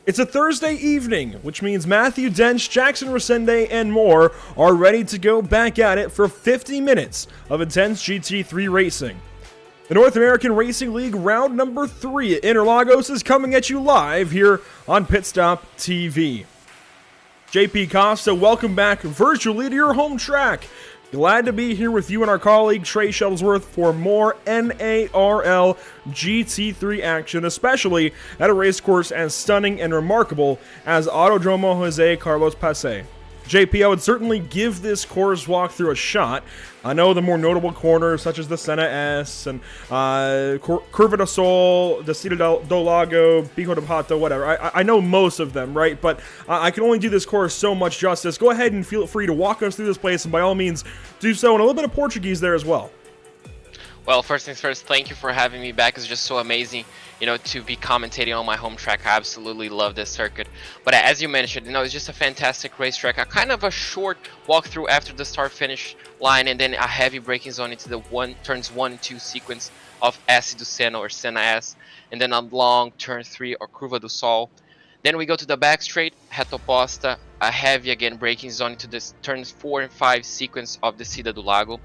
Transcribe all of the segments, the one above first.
It's a Thursday evening, which means Matthew Dench, Jackson Resende, and more are ready to go back at it for 50 minutes of intense GT3 racing. The North American Racing League round number 3 at Interlagos is coming at you live here on Pit Stop TV. JP Costa, welcome back virtually to your home track. Glad to be here with you and our colleague Trey Shuttlesworth for more NARL GT3 action, especially at a racecourse as stunning and remarkable as Autodromo Jose Carlos Pace. JP, I would certainly give this course walkthrough a shot. I know the more notable corners such as the Senna S and Curva do Sol, Descida do Lago, Pico de Pato, whatever. I know most of them, right? But I can only do this course so much justice. Go ahead and feel free to walk us through this place, and by all means, do so in a little bit of Portuguese there as well. Well, first things first, thank you for having me back. It's just so amazing, to be commentating on my home track. I absolutely love this circuit. But as you mentioned, it's just a fantastic racetrack. A kind of a short walkthrough after the start-finish line, and then a heavy braking zone into the turns 1 and 2 sequence of S do Senna or Senna S, and then a long turn 3 or Curva do Sol. Then we go to the back straight, Reto Posta, a heavy again braking zone into the turns 4 and 5 sequence of the Descida do Lago.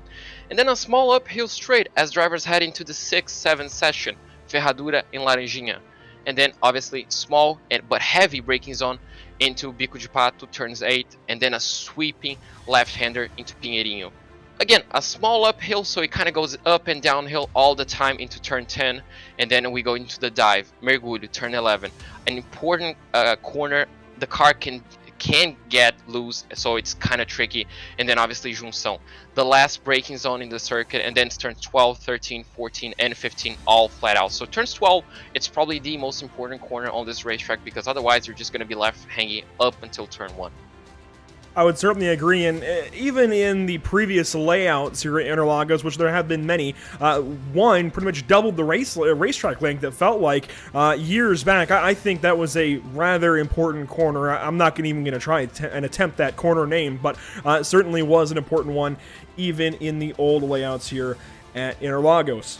And then a small uphill straight as drivers head into the 6-7 session, Ferradura in Laranjinha. And then obviously small but heavy braking zone into Bico de Pato, turns 8, and then a sweeping left-hander into Pinheirinho. Again, a small uphill, so it kind of goes up and downhill all the time into turn 10, and then we go into the dive, Mergulho, turn 11. An important corner, the car can get loose, so it's kind of tricky, and then obviously Junção. The last braking zone in the circuit, and then it's turns 12, 13, 14, and 15 all flat out. So turns 12, it's probably the most important corner on this racetrack, because otherwise you're just going to be left hanging up until turn 1. I would certainly agree, and even in the previous layouts here at Interlagos, which there have been many, one pretty much doubled the racetrack length. It felt like years back. I think that was a rather important corner. I'm not even going to try and attempt that corner name, but certainly was an important one, even in the old layouts here at Interlagos.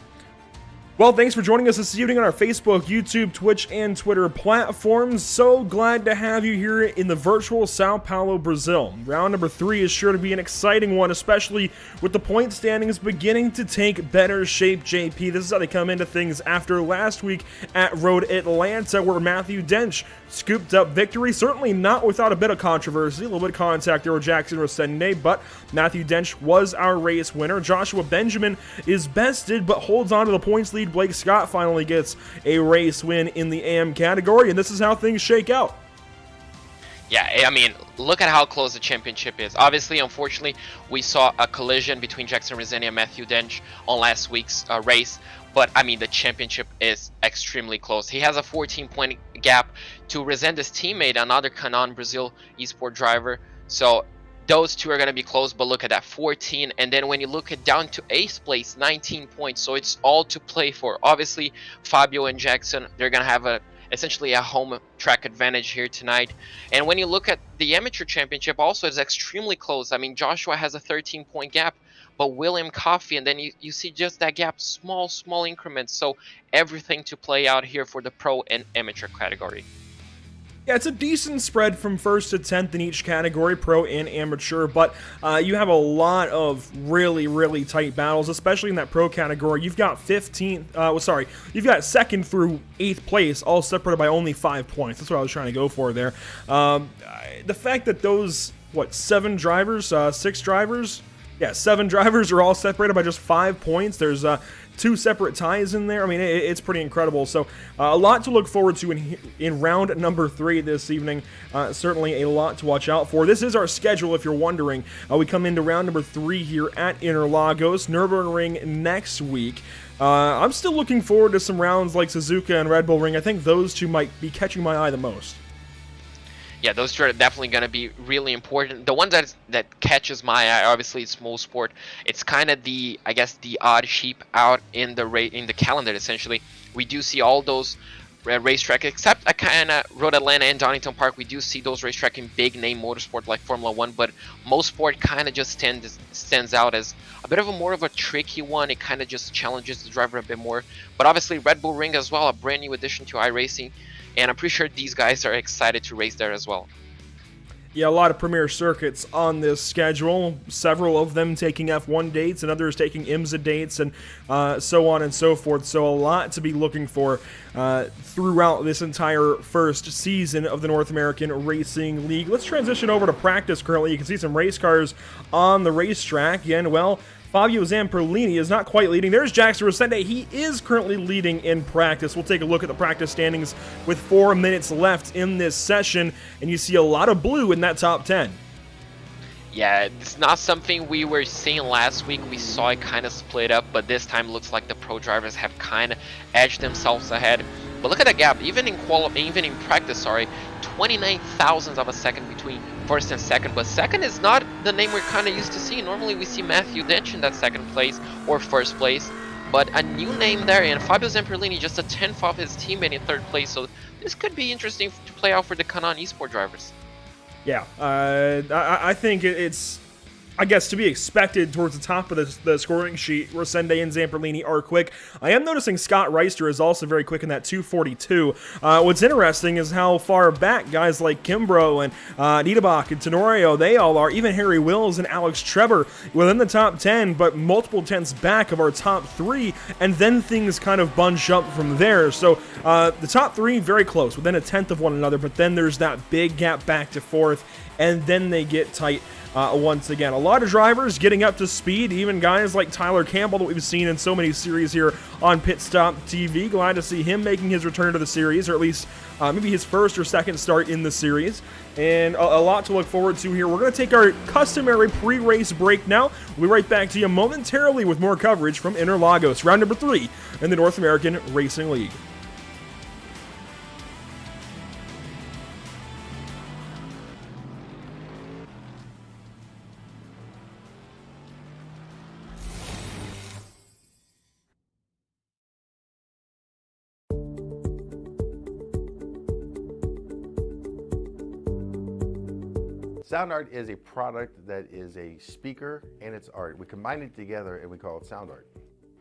Well, thanks for joining us this evening on our Facebook, YouTube, Twitch, and Twitter platforms. So glad to have you here in the virtual Sao Paulo, Brazil. Round number 3 is sure to be an exciting one, especially with the point standings beginning to take better shape, JP. This is how they come into things after last week at Road Atlanta, where Matthew Dench scooped up victory. Certainly not without a bit of controversy, a little bit of contact there with Jackson Resende, but Matthew Dench was our race winner. Joshua Benjamin is bested, but holds on to the points lead. Blake Scott finally gets a race win in the AM category, and this is how things shake out. Yeah, I mean, look at how close the championship is. Obviously, unfortunately, we saw a collision between Jackson Resende and Matthew Dench on last week's race. But, I mean, the championship is extremely close. He has a 14-point gap to Resende's teammate, another Canon Brazil eSport driver. So those two are going to be close, but look at that, 14. And then when you look at down to 8th place, 19 points. So it's all to play for. Obviously, Fabio and Jackson, they're going to have essentially a home track advantage here tonight. And when you look at the amateur championship also, it's extremely close. I mean, Joshua has a 13-point gap, but William Coffey, and then you see just that gap, small increments. So everything to play out here for the pro and amateur category. Yeah, it's a decent spread from 1st to 10th in each category, pro and amateur, but you have a lot of really tight battles, especially in that pro category. You've got you've got 2nd through 8th place, all separated by only 5 points. That's what I was trying to go for there. The fact that those, 7 drivers, 6 drivers? Yeah, 7 drivers are all separated by just 5 points. There's 2 separate ties in there. I mean, it's pretty incredible. So a lot to look forward to in round number 3 this evening. Certainly a lot to watch out for. This is our schedule, if you're wondering. We come into round number 3 here at Interlagos, Nürburgring next week. I'm still looking forward to some rounds like Suzuka and Red Bull Ring. I think those two might be catching my eye the most. Yeah, those two are definitely going to be really important. The one that catches my eye, obviously, it's Small Sport. It's kind of the odd sheep out in the calendar, essentially. We do see all those racetrack, except I kind of Road Atlanta and Donington Park. We do see those racetrack in big name motorsport like Formula 1, but most sport kind of just stands out as a bit of a more of a tricky one. It kind of just challenges the driver a bit more. But obviously Red Bull Ring as well, a brand new addition to iRacing, and I'm pretty sure these guys are excited to race there as well. Yeah, a lot of premier circuits on this schedule, several of them taking F1 dates and others taking IMSA dates, and so on and so forth. So a lot to be looking for throughout this entire first season of the North American Racing League. Let's transition over to practice currently. You can see some race cars on the racetrack, and well, Fabio Zamperlini is not quite leading. There's Jackson Rosende. He is currently leading in practice. We'll take a look at the practice standings with 4 minutes left in this session, and you see a lot of blue in that top 10. Yeah, it's not something we were seeing last week. We saw it kind of split up, but this time looks like the pro drivers have kind of edged themselves ahead. But look at the gap, even in practice, 29 thousandths of a second between first and second. But second is not the name we're kind of used to seeing. Normally we see Matthew Dench in that second place or first place, but a new name there, and Fabio Zamperlini just a 10th off his teammate in third place. So this could be interesting to play out for the Canon Esport drivers. Yeah, I think it's, I guess, to be expected towards the top of the scoring sheet. Rosende and Zamperlini are quick. I am noticing Scott Reister is also very quick in that 2:42. What's interesting is how far back guys like Kimbrough and Niederbach and Tenorio, they all are. Even Harry Wills and Alex Trevor within the top 10, but multiple tenths back of our top 3, and then things kind of bunch up from there. So the top 3 very close, within a tenth of one another, but then there's that big gap back to 4th, and then they get tight once again. A lot of drivers getting up to speed, even guys like Tyler Campbell that we've seen in so many series here on Pit Stop TV. Glad to see him making his return to the series, or at least maybe his first or second start in the series. And a lot to look forward to here. We're going to take our customary pre-race break now. We'll be right back to you momentarily with more coverage from Interlagos, round number 3 in the North American Racing League. Sound Art is a product that is a speaker and it's art. We combine it together and we call it Sound Art.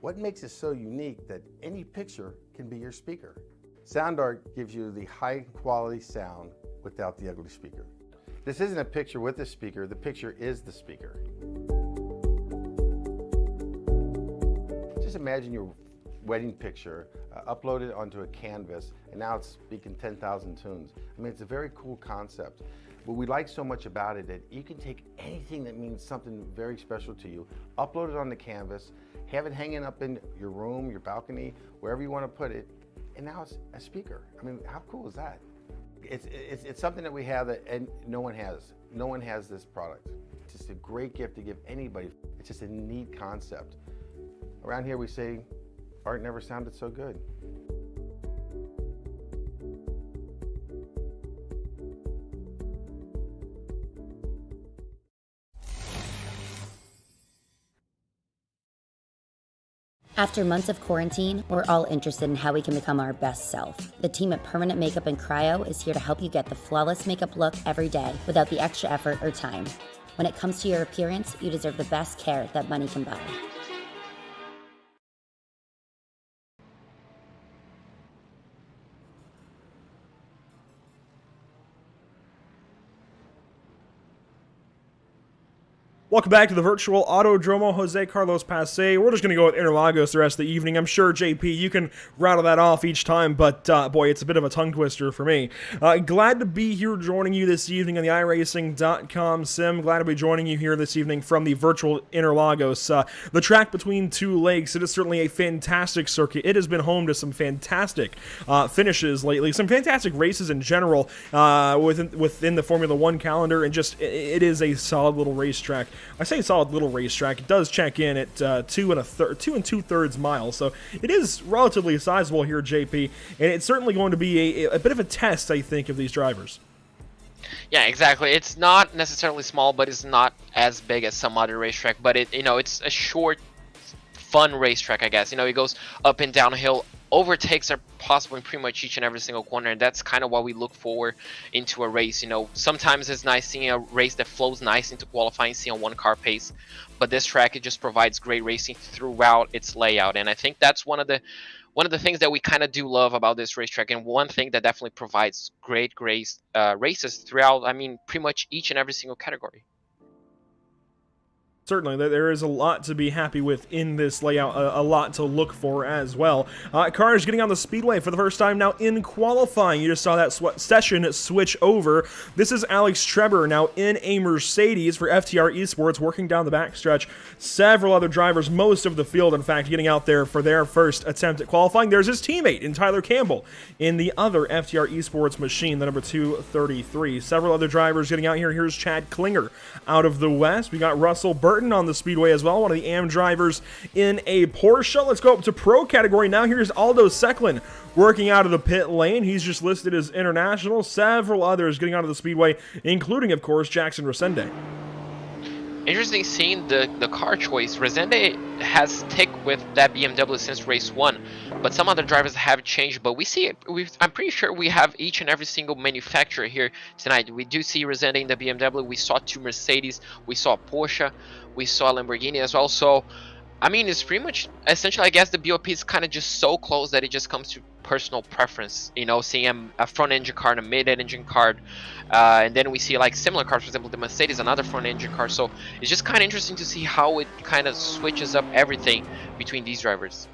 What makes it so unique that any picture can be your speaker? Sound Art gives you the high quality sound without the ugly speaker. This isn't a picture with a speaker, the picture is the speaker. Just imagine your wedding picture uploaded onto a canvas and now it's speaking 10,000 tunes. I mean, it's a very cool concept. What we like so much about it that you can take anything that means something very special to you, upload it on the canvas, have it hanging up in your room, your balcony, wherever you want to put it, and now it's a speaker. I mean, how cool is that? It's something that we have that and no one has. No one has this product. It's just a great gift to give anybody. It's just a neat concept. Around here we say, art never sounded so good. After months of quarantine, we're all interested in how we can become our best self. The team at Permanent Makeup and Cryo is here to help you get the flawless makeup look every day without the extra effort or time. When it comes to your appearance, you deserve the best care that money can buy. Welcome back to the virtual Autodromo. Jose Carlos Pace. We're just going to go with Interlagos the rest of the evening. I'm sure, JP, you can rattle that off each time, but boy, it's a bit of a tongue twister for me. Glad to be here joining you this evening on the iRacing.com sim. Glad to be joining you here this evening from the virtual Interlagos. The track between two lakes, it is certainly a fantastic circuit. It has been home to some fantastic finishes lately, some fantastic races in general within the Formula One calendar, and just it is a solid little racetrack. I say solid little racetrack. It does check in at 2 2/3 miles, so it is relatively sizable here, JP, and it's certainly going to be a bit of a test, I think, of these drivers. Yeah, exactly. It's not necessarily small, but it's not as big as some other racetrack. But it's a short, fun racetrack, I guess. It goes up and downhill overtakes are possible in pretty much each and every single corner, and that's kind of what we look for into a race. You know, sometimes it's nice seeing a race that flows nice into qualifying, seeing a one car pace, but this track, it just provides great racing throughout its layout, and I think that's one of the things that we kind of do love about this racetrack, and one thing that definitely provides great races throughout, I mean, pretty much each and every single category. Certainly, there is a lot to be happy with in this layout, a lot to look for as well. Cars getting on the speedway for the first time now in qualifying. You just saw that session switch over. This is Alex Treber now in a Mercedes for FTR Esports, working down the backstretch. Several other drivers, most of the field, in fact, getting out there for their first attempt at qualifying. There's his teammate in Tyler Campbell in the other FTR Esports machine, the number 233. Several other drivers getting out here. Here's Chad Klinger out of the West. We got Russell Burton on the speedway as well, one of the AM drivers in a Porsche. Let's go up to pro category now. Here's Aldo Secklin working out of the pit lane. He's just listed as international. Several others getting out of the speedway, including, of course, Jackson Resende. Interesting seeing the car choice. Resende has stick with that BMW since race 1, but some other drivers have changed. But we see it. I'm pretty sure we have each and every single manufacturer here tonight. We do see Resende in the BMW. We saw 2 Mercedes. We saw Porsche. We saw Lamborghini as well. So, I mean, it's pretty much essentially, I guess the BOP is kind of just so close that it just comes to personal preference. You know, seeing a front engine car and a mid engine car, and then we see like similar cars, for example, the Mercedes, another front engine car. So it's just kind of interesting to see how it kind of switches up everything between these drivers.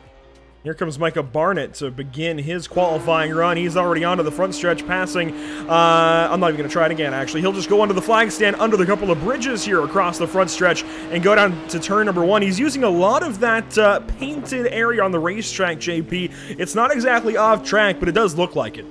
Here comes Micah Barnett to begin his qualifying run. He's already onto the front stretch, passing. I'm not even going to try it again, actually. He'll just go under the flag stand, under the couple of bridges here across the front stretch, and go down to turn number 1. He's using a lot of that painted area on the racetrack, JP. It's not exactly off track, but it does look like it.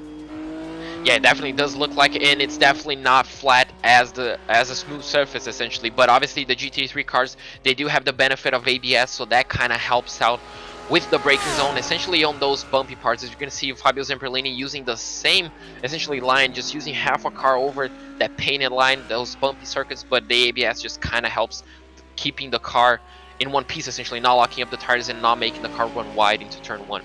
Yeah, it definitely does look like it, and it's definitely not flat as a smooth surface, essentially. But obviously, the GT3 cars, they do have the benefit of ABS, so that kind of helps out with the braking zone, essentially on those bumpy parts. As you're going to see Fabio Zamperlini using the same, essentially, line, just using half a car over that painted line, those bumpy circuits, but the ABS just kind of helps keeping the car in one piece, essentially, not locking up the tires and not making the car run wide into turn 1.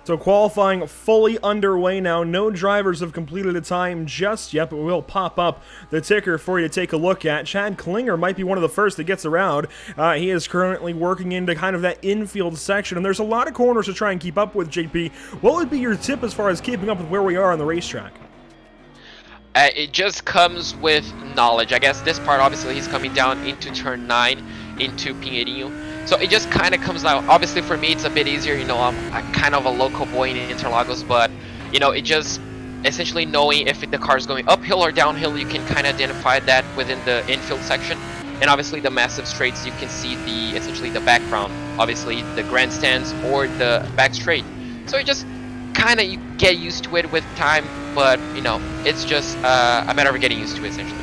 So qualifying fully underway now. No drivers have completed a time just yet, but we'll pop up the ticker for you to take a look at. Chad Klinger might be one of the first that gets around. He is currently working into kind of that infield section, and there's a lot of corners to try and keep up with, JP. What would be your tip as far as keeping up with where we are on the racetrack? It just comes with knowledge. I guess this part, obviously, he's coming down into turn 9, into Pinheirinho. So it just kind of comes out. Obviously, for me, it's a bit easier. You know, I'm kind of a local boy in Interlagos, but, you know, it just essentially knowing if the car is going uphill or downhill, you can kind of identify that within the infield section. And obviously, the massive straights, you can see essentially the background, obviously the grandstands or the back straight. So it just kind of, you get used to it with time, but, you know, it's just a matter of getting used to it, essentially.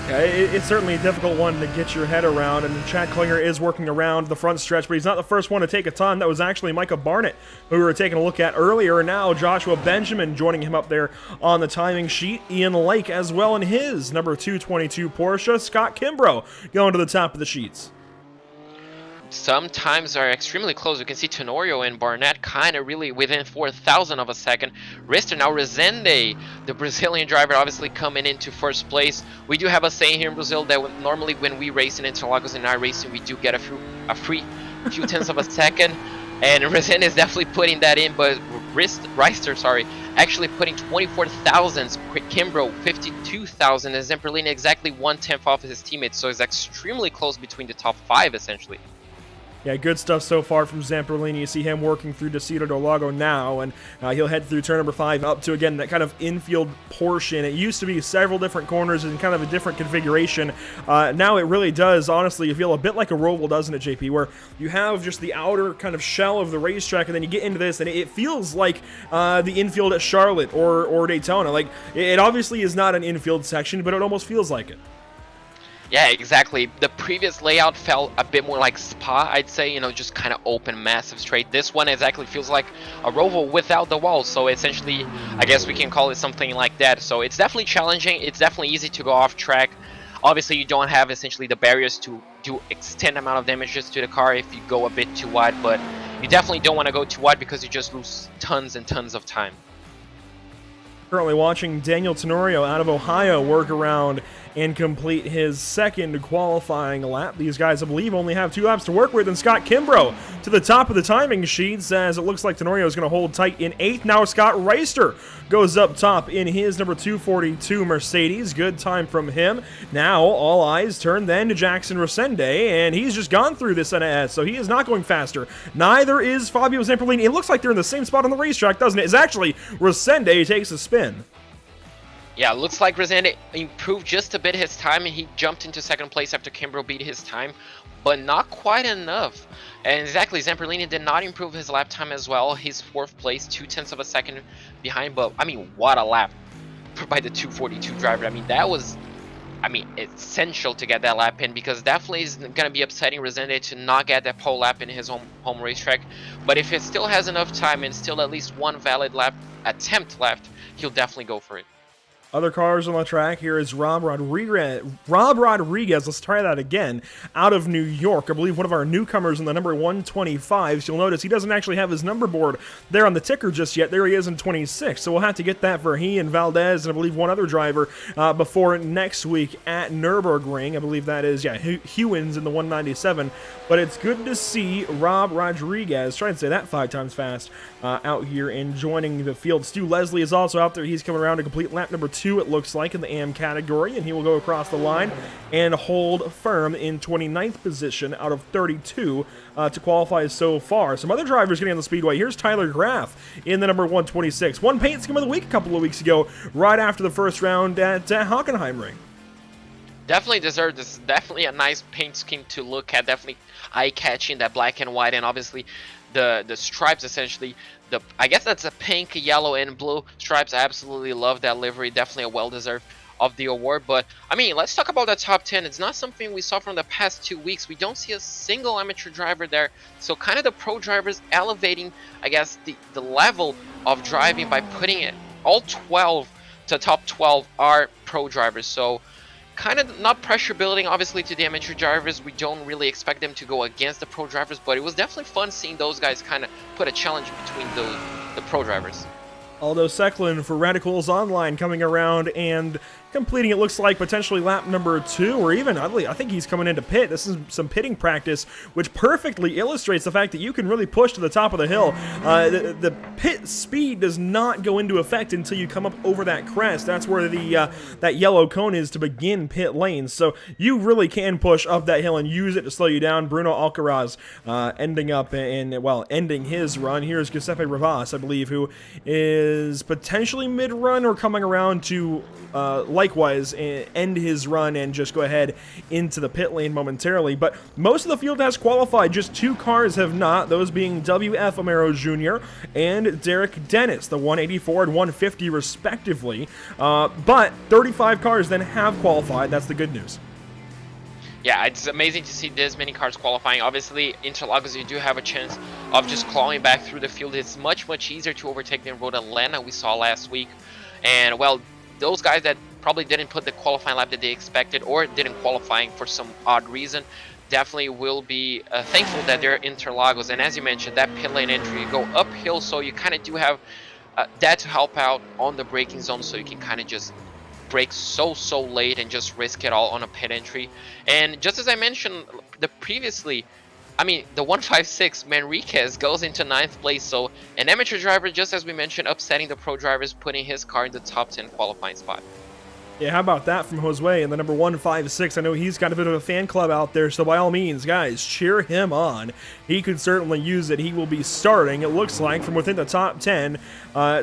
Yeah, it's certainly a difficult one to get your head around, and Chad Klinger is working around the front stretch, but he's not the first one to take a ton. That was actually Micah Barnett, who we were taking a look at earlier. Now Joshua Benjamin joining him up there on the timing sheet. Ian Lake as well in his number 222 Porsche. Scott Kimbrough going to the top of the sheets. Sometimes are extremely close. You can see Tenorio and Barnett kind of really within 4,000 of a second. Rister, now Resende, the Brazilian driver, obviously coming into first place. We do have a saying here in Brazil that normally when we race in Interlagos and iRacing, we do get a free few tenths of a second. And Resende is definitely putting that in, but Rister, actually putting 24,000. Kimbrough 52,000, and Zamperlini exactly 1/10 off of his teammates. So it's extremely close between the top 5, essentially. Yeah, good stuff so far from Zamperlini. You see him working through Descida do Lago now, and he'll head through turn number 5 up to, again, that kind of infield portion. It used to be several different corners and kind of a different configuration. Now it really does, honestly, you feel a bit like a roval, doesn't it, JP, where you have just the outer kind of shell of the racetrack, and then you get into this, and it feels like the infield at Charlotte or Daytona. Like, it obviously is not an infield section, but it almost feels like it. Yeah, exactly. The previous layout felt a bit more like Spa, I'd say, you know, just kind of open, massive straight. This one exactly feels like a roval without the walls, so essentially, I guess we can call it something like that. So it's definitely challenging, it's definitely easy to go off track. Obviously, you don't have essentially the barriers to do extended amount of damages to the car if you go a bit too wide, but, you definitely don't want to go too wide because you just lose tons and tons of time. Currently watching Daniel Tenorio out of Ohio work around and complete his second qualifying lap. These guys, I believe, only have 2 laps to work with, and Scott Kimbrough to the top of the timing sheets as it looks like Tenorio is going to hold tight in 8th. Now Scott Reister goes up top in his number 242 Mercedes. Good time from him. Now all eyes turn then to Jackson Rosende, and he's just gone through this NS, so he is not going faster. Neither is Fabio Zamperlini. It looks like they're in the same spot on the racetrack, doesn't it? It's actually Rosende takes a spin. Yeah, looks like Rosende improved just a bit his time, and he jumped into 2nd place after Kimbrough beat his time, but not quite enough. And exactly, Zamperlini did not improve his lap time as well. He's 4th place, 0.2 of a second behind, but I mean, what a lap by the 242 driver. I mean, that was, essential to get that lap in, because definitely is going to be upsetting Rosende to not get that pole lap in his home racetrack. But if it still has enough time and still at least one valid lap attempt left, he'll definitely go for it. Other cars on the track, here is Rob Rodriguez, let's try that again, out of New York. I believe one of our newcomers in the number 125. You'll notice he doesn't actually have his number board there on the ticker just yet. There he is in 26, so we'll have to get that for he and Valdez and I believe one other driver before next week at Nürburgring. I believe that is, Hewins in the 197. But it's good to see Rob Rodriguez, try and say that 5 times fast, out here and joining the field. Stu Leslie is also out there. He's coming around to complete lap number 2, it looks like, in the AM category, and he will go across the line and hold firm in 29th position out of 32 to qualify so far. Some other drivers getting on the speedway. Here's Tyler Graff in the number 126. Won Paint Scheme of the Week a couple of weeks ago, right after the first round at Hockenheimring. Definitely deserved. This is definitely a nice paint scheme to look at. Definitely eye-catching, that black and white, and obviously the stripes, essentially. I guess that's a pink, yellow, and blue stripes. I absolutely love that livery. Definitely a well-deserved of the award. But I mean, let's talk about the top 10. It's not something we saw from the past 2 weeks. We don't see a single amateur driver there. So kind of the pro drivers elevating, I guess, the level of driving by putting it all 12 to top 12 are pro drivers. So kind of not pressure building, obviously, to the amateur drivers. We don't really expect them to go against the pro drivers, but it was definitely fun seeing those guys kind of put a challenge between the pro drivers. Aldo Secklin for Radicals Online coming around and completing, it looks like, potentially lap number 2, or even, I think he's coming into pit. This is some pitting practice, which perfectly illustrates the fact that you can really push to the top of the hill. The pit speed does not go into effect until you come up over that crest. That's where that yellow cone is to begin pit lanes. So you really can push up that hill and use it to slow you down. Bruno Alcaraz ending his run. Here's Giuseppe Rivas, I believe, who is potentially mid-run or coming around to likewise end his run and just go ahead into the pit lane momentarily. But most of the field has qualified. Just 2 cars have not, those being WF Amaro Jr. and Derek Dennis, the 184 and 150 respectively. But 35 cars then have qualified. That's the good news. Yeah, it's amazing to see this many cars qualifying. Obviously, Interlagos, you do have a chance of just clawing back through the field. It's much, much easier to overtake than Road Atlanta we saw last week. And, well, those guys that probably didn't put the qualifying lap that they expected or didn't qualifying for some odd reason definitely will be thankful that they're Interlagos. And as you mentioned, that pit lane entry, you go uphill, so you kind of do have that to help out on the braking zone, so you can kind of just brake so late and just risk it all on a pit entry. And just as I mentioned the 156 Manriquez goes into 9th place, so an amateur driver, just as we mentioned, upsetting the pro drivers, putting his car in the top 10 qualifying spot. Yeah, how about that from Josue in the number 156? I know he's got a bit of a fan club out there, so by all means, guys, cheer him on. He could certainly use it. He will be starting, it looks like, from within the top 10,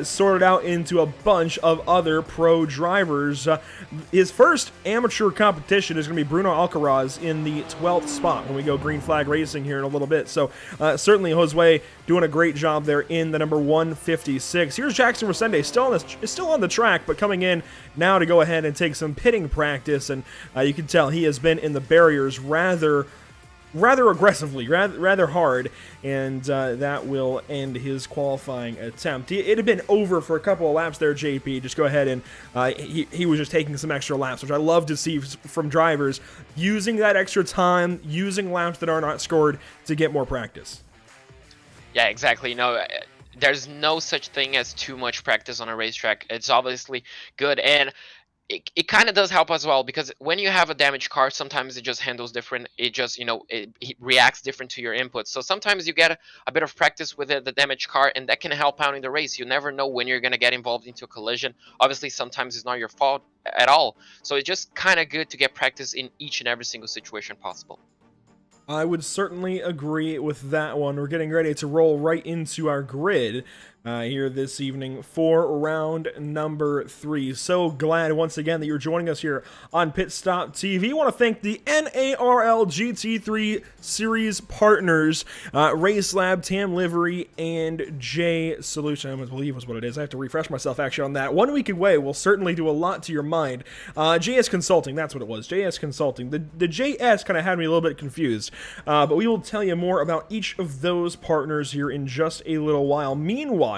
sorted out into a bunch of other pro drivers. His first amateur competition is going to be Bruno Alcaraz in the 12th spot when we go green flag racing here in a little bit. So certainly Josue doing a great job there in the number 156. Here's Jackson Rosende, still on the track, but coming in now to go ahead and take some pitting practice, and you can tell he has been in the barriers rather aggressively, rather hard, and that will end his qualifying attempt. It had been over for a couple of laps there, JP. Just go ahead and he was just taking some extra laps, which I love to see from drivers, using that extra time, using laps that are not scored to get more practice. Yeah, exactly. There's no such thing as too much practice on a racetrack. It's obviously good, and it kind of does help as well, because when you have a damaged car, sometimes it just handles different. It just, it reacts different to your inputs. So sometimes you get a bit of practice with the damaged car, and that can help out in the race. You never know when you're going to get involved into a collision. Obviously, sometimes it's not your fault at all. So it's just kind of good to get practice in each and every single situation possible. I would certainly agree with that one. We're getting ready to roll right into our grid here this evening for round number 3. So glad once again that you're joining us here on Pit Stop TV. I want to thank the NARL GT3 Series partners, Race Lab, Tam Livery, and J Solution. I believe was what it is. I have to refresh myself actually on that. 1 week away will certainly do a lot to your mind. JS Consulting, that's what it was. JS Consulting. The JS kind of had me a little bit confused. But we will tell you more about each of those partners here in just a little while. Meanwhile,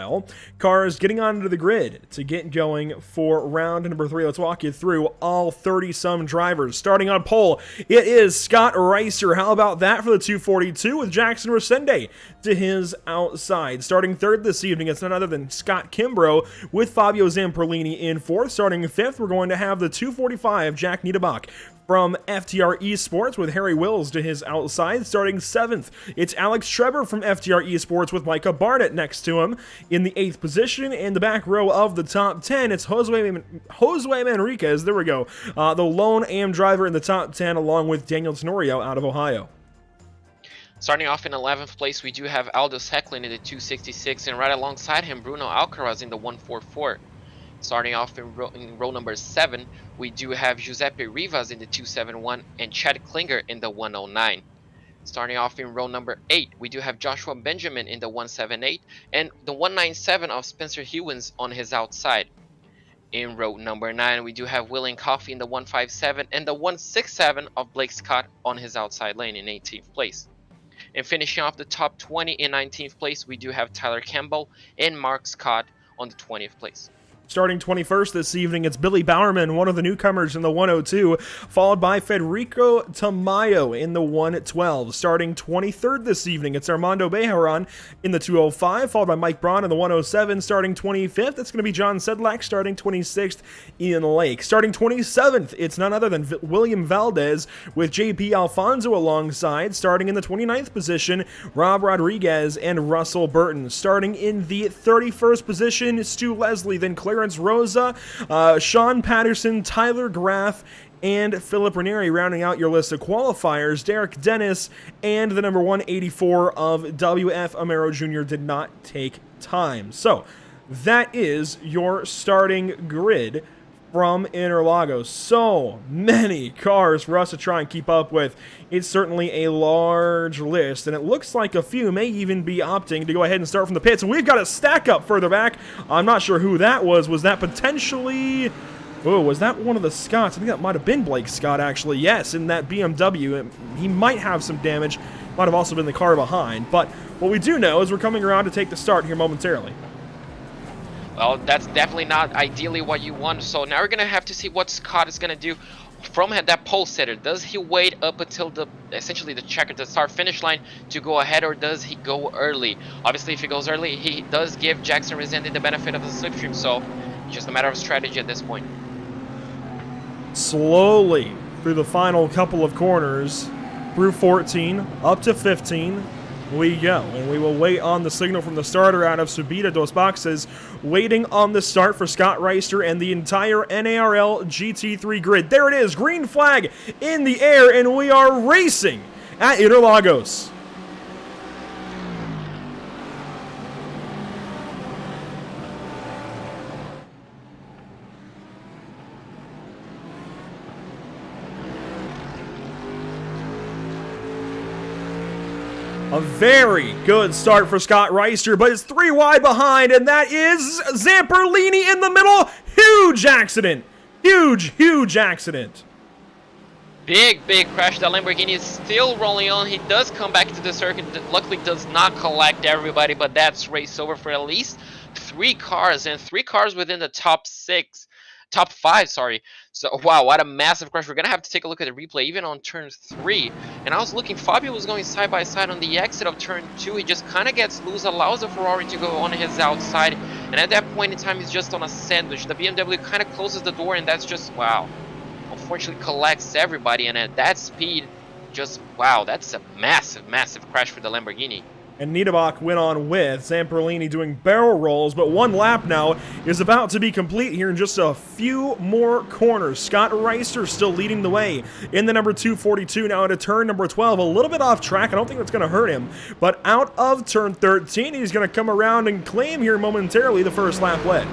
cars getting onto the grid to get going for round number 3. Let's walk you through all 30-some drivers. Starting on pole, it is Scott Reister. How about that for the 242 with Jackson Resende to his outside. Starting third this evening, it's none other than Scott Kimbrough with Fabio Zamperlini in fourth. Starting fifth, we're going to have the 245 Jack Niederbach from FTR Esports with Harry Wills to his outside. Starting 7th, it's Alex Treber from FTR Esports with Micah Barnett next to him in the 8th position. In the back row of the top 10, it's Josue Manriquez, there we go, the lone AM driver in the top 10, along with Daniel Tenorio out of Ohio. Starting off in 11th place, we do have Aldous Hecklin in the 266, and right alongside him, Bruno Alcaraz in the 144. Starting off in row number 7, we do have Giuseppe Rivas in the 271 and Chad Klinger in the 109. Starting off in row number 8, we do have Joshua Benjamin in the 178 and the 197 of Spencer Hewins on his outside. In row number 9, we do have William Coffey in the 157 and the 167 of Blake Scott on his outside lane in 18th place. And finishing off the top 20 in 19th place, we do have Tyler Campbell and Mark Scott on the 20th place. Starting 21st this evening, it's Billy Bowerman, one of the newcomers in the 102, followed by Federico Tamayo in the 112. Starting 23rd this evening, it's Armando Bejaran in the 205, followed by Mike Braun in the 107. Starting 25th, it's going to be John Sedlak. Starting 26th, Ian Lake. Starting 27th, it's none other than William Valdez with JP Alfonso alongside. Starting in the 29th position, Rob Rodriguez and Russell Burton. Starting in the 31st position, Stu Leslie, then Clarence Rosa, Sean Patterson, Tyler Graff, and Philip Ranieri rounding out your list of qualifiers. Derek Dennis and the number 184 of WF Amaro Jr. did not take time. So that is your starting grid from Interlagos. So many cars for us to try and keep up with. It's certainly a large list, and it looks like a few may even be opting to go ahead and start from the pits. And we've got a stack up further back. I'm not sure who that was. Was that potentially... Oh, was that one of the Scotts? I think that might have been Blake Scott, actually. Yes, in that BMW. He might have some damage. Might have also been the car behind. But what we do know is we're coming around to take the start here momentarily. Well, that's definitely not ideally what you want. So now we're going to have to see what Scott is going to do from that pole sitter. Does he wait up until essentially the start-finish line to go ahead, or does he go early? Obviously, if he goes early, he does give Jackson Resende the benefit of the slipstream. So it's just a matter of strategy at this point. Slowly through the final couple of corners, through 14, up to 15, we go, and we will wait on the signal from the starter out of Subida Dos Boxes, waiting on the start for Scott Reister and the entire NARL GT3 grid. There it is, green flag in the air, and we are racing at Interlagos. A very good start for Scott Reister, but it's 3 wide behind, and that is Zamperlini in the middle. Huge accident. Huge accident. Big crash. The Lamborghini is still rolling on. He does come back to the circuit. Luckily does not collect everybody, but that's race over for at least 3 cars, and 3 cars within the top 6. top 5, sorry. So wow, what a massive crash. We're gonna have to take a look at the replay even on turn 3. And I was looking, Fabio was going side by side on the exit of turn 2. He just kind of gets loose, allows the Ferrari to go on his outside, and at that point in time he's just on a sandwich. The BMW kind of closes the door, and that's just wow, unfortunately collects everybody. And at that speed, just wow, that's a massive crash for the Lamborghini. And Niederbach went on with Zamperlini doing barrel rolls, but one lap now is about to be complete here in just a few more corners. Scott Reister still leading the way in the number 242 now into turn number 12. A little bit off track. I don't think that's going to hurt him, but out of turn 13, he's going to come around and claim here momentarily the first lap lead.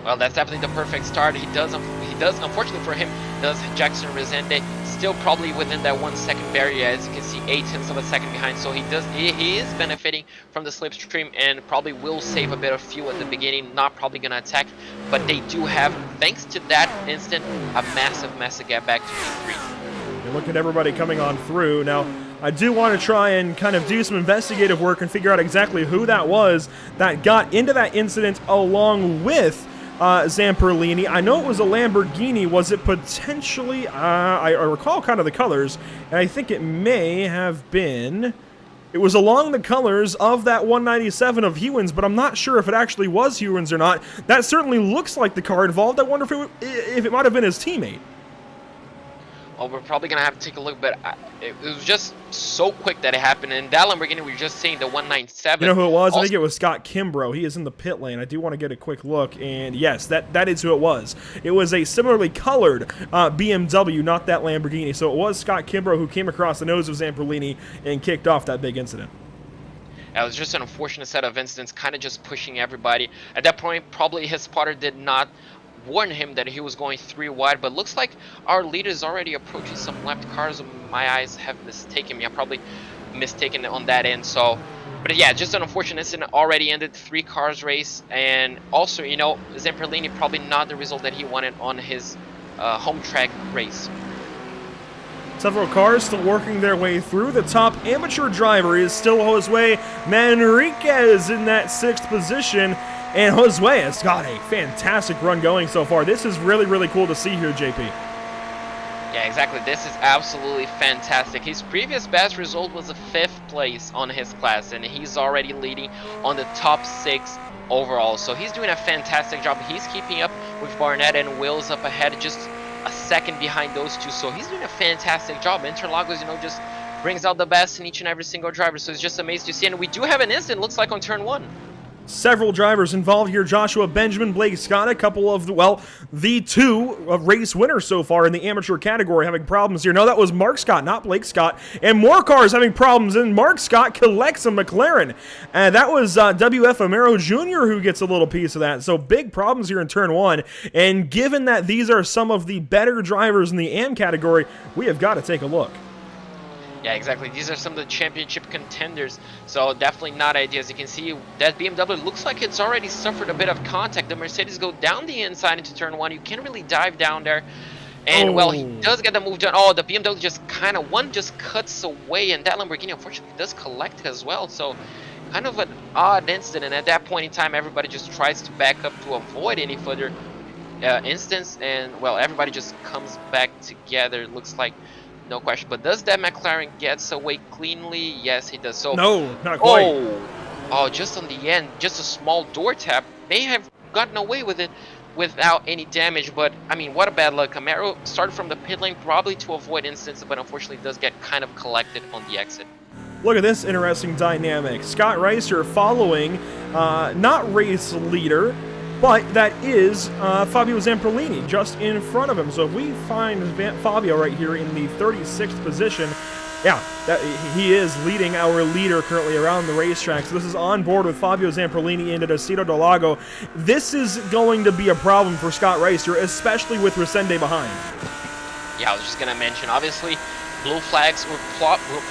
Well, that's definitely the perfect start. He does, unfortunately for him, does Jackson Resende still probably within that 1 second barrier, as you can see, 0.8 of a second behind. So he is benefiting from the slipstream and probably will save a bit of fuel at the beginning. Not probably going to attack, but they do have, thanks to that instant, a massive gap back to P3. You look at everybody coming on through now. I do want to try and kind of do some investigative work and figure out exactly who that was that got into that incident along with Zamperlini. I know it was a Lamborghini. Was it potentially, I recall kind of the colors, and I think it may have been, it was along the colors of that 197 of Hewins, but I'm not sure if it actually was Hewins or not. That certainly looks like the car involved. I wonder if it might have been his teammate. Well, we're probably going to have to take a look, but it was just so quick that it happened. And that Lamborghini, we were just seeing the 197. You know who it was? I think it was Scott Kimbrough. He is in the pit lane. I do want to get a quick look, and yes, that is who it was. It was a similarly colored BMW, not that Lamborghini. So it was Scott Kimbrough who came across the nose of Zamperlini and kicked off that big incident. It was just an unfortunate set of incidents, kind of just pushing everybody. At that point, probably his spotter did not warn him that he was going 3 wide, but looks like our leader is already approaching some left cars. My eyes have mistaken me. I'm probably mistaken on that end. So, but yeah, just an unfortunate incident. Already ended 3 cars race, and also, you know, Zamperlini probably not the result that he wanted on his home track race. Several cars still working their way through. The top amateur driver is still Josue Manriquez in that 6th position. And Josue has got a fantastic run going so far. This is really cool to see here, JP. Yeah, exactly. This is absolutely fantastic. His previous best result was a 5th place on his class, and he's already leading on the top 6 overall. So he's doing a fantastic job. He's keeping up with Barnett and Wills up ahead, just a second behind those two. So he's doing a fantastic job. Interlagos, you know, just brings out the best in each and every single driver. So it's just amazing to see. And we do have an incident, looks like, on turn 1. Several drivers involved here. Joshua Benjamin, Blake Scott, a couple of, the 2 race winners so far in the amateur category having problems here. No, that was Mark Scott, not Blake Scott. And more cars having problems, and Mark Scott collects a McLaren. And that was WF Amaro Jr. who gets a little piece of that. So big problems here in turn 1. And given that these are some of the better drivers in the AM category, we have got to take a look. Yeah, exactly. These are some of the championship contenders, so definitely not ideal. As you can see, that BMW looks like it's already suffered a bit of contact. The Mercedes go down the inside into turn 1. You can't really dive down there. And, well, he does get the move done. Oh, the BMW just kind of, one just cuts away, and that Lamborghini, unfortunately, does collect it as well. So, kind of an odd incident. At that point in time, everybody just tries to back up to avoid any further instance. And, well, everybody just comes back together. It looks like no question. But does that McLaren gets away cleanly? Yes, he does. So no, not quite. Oh, just on the end, just a small door tap. They have gotten away with it without any damage. But I mean, what a bad luck. Camaro started from the pit lane probably to avoid incidents, but unfortunately does get kind of collected on the exit. Look at this interesting dynamic. Scott Reister following, not race leader, but that is Fabio Zamperlini just in front of him. So if we find Fabio right here in the 36th position, yeah, he is leading our leader currently around the racetrack. So this is on board with Fabio Zamperlini into Decido del Lago. This is going to be a problem for Scott Reister, especially with Resende behind. Yeah, I was just going to mention, obviously, blue flags will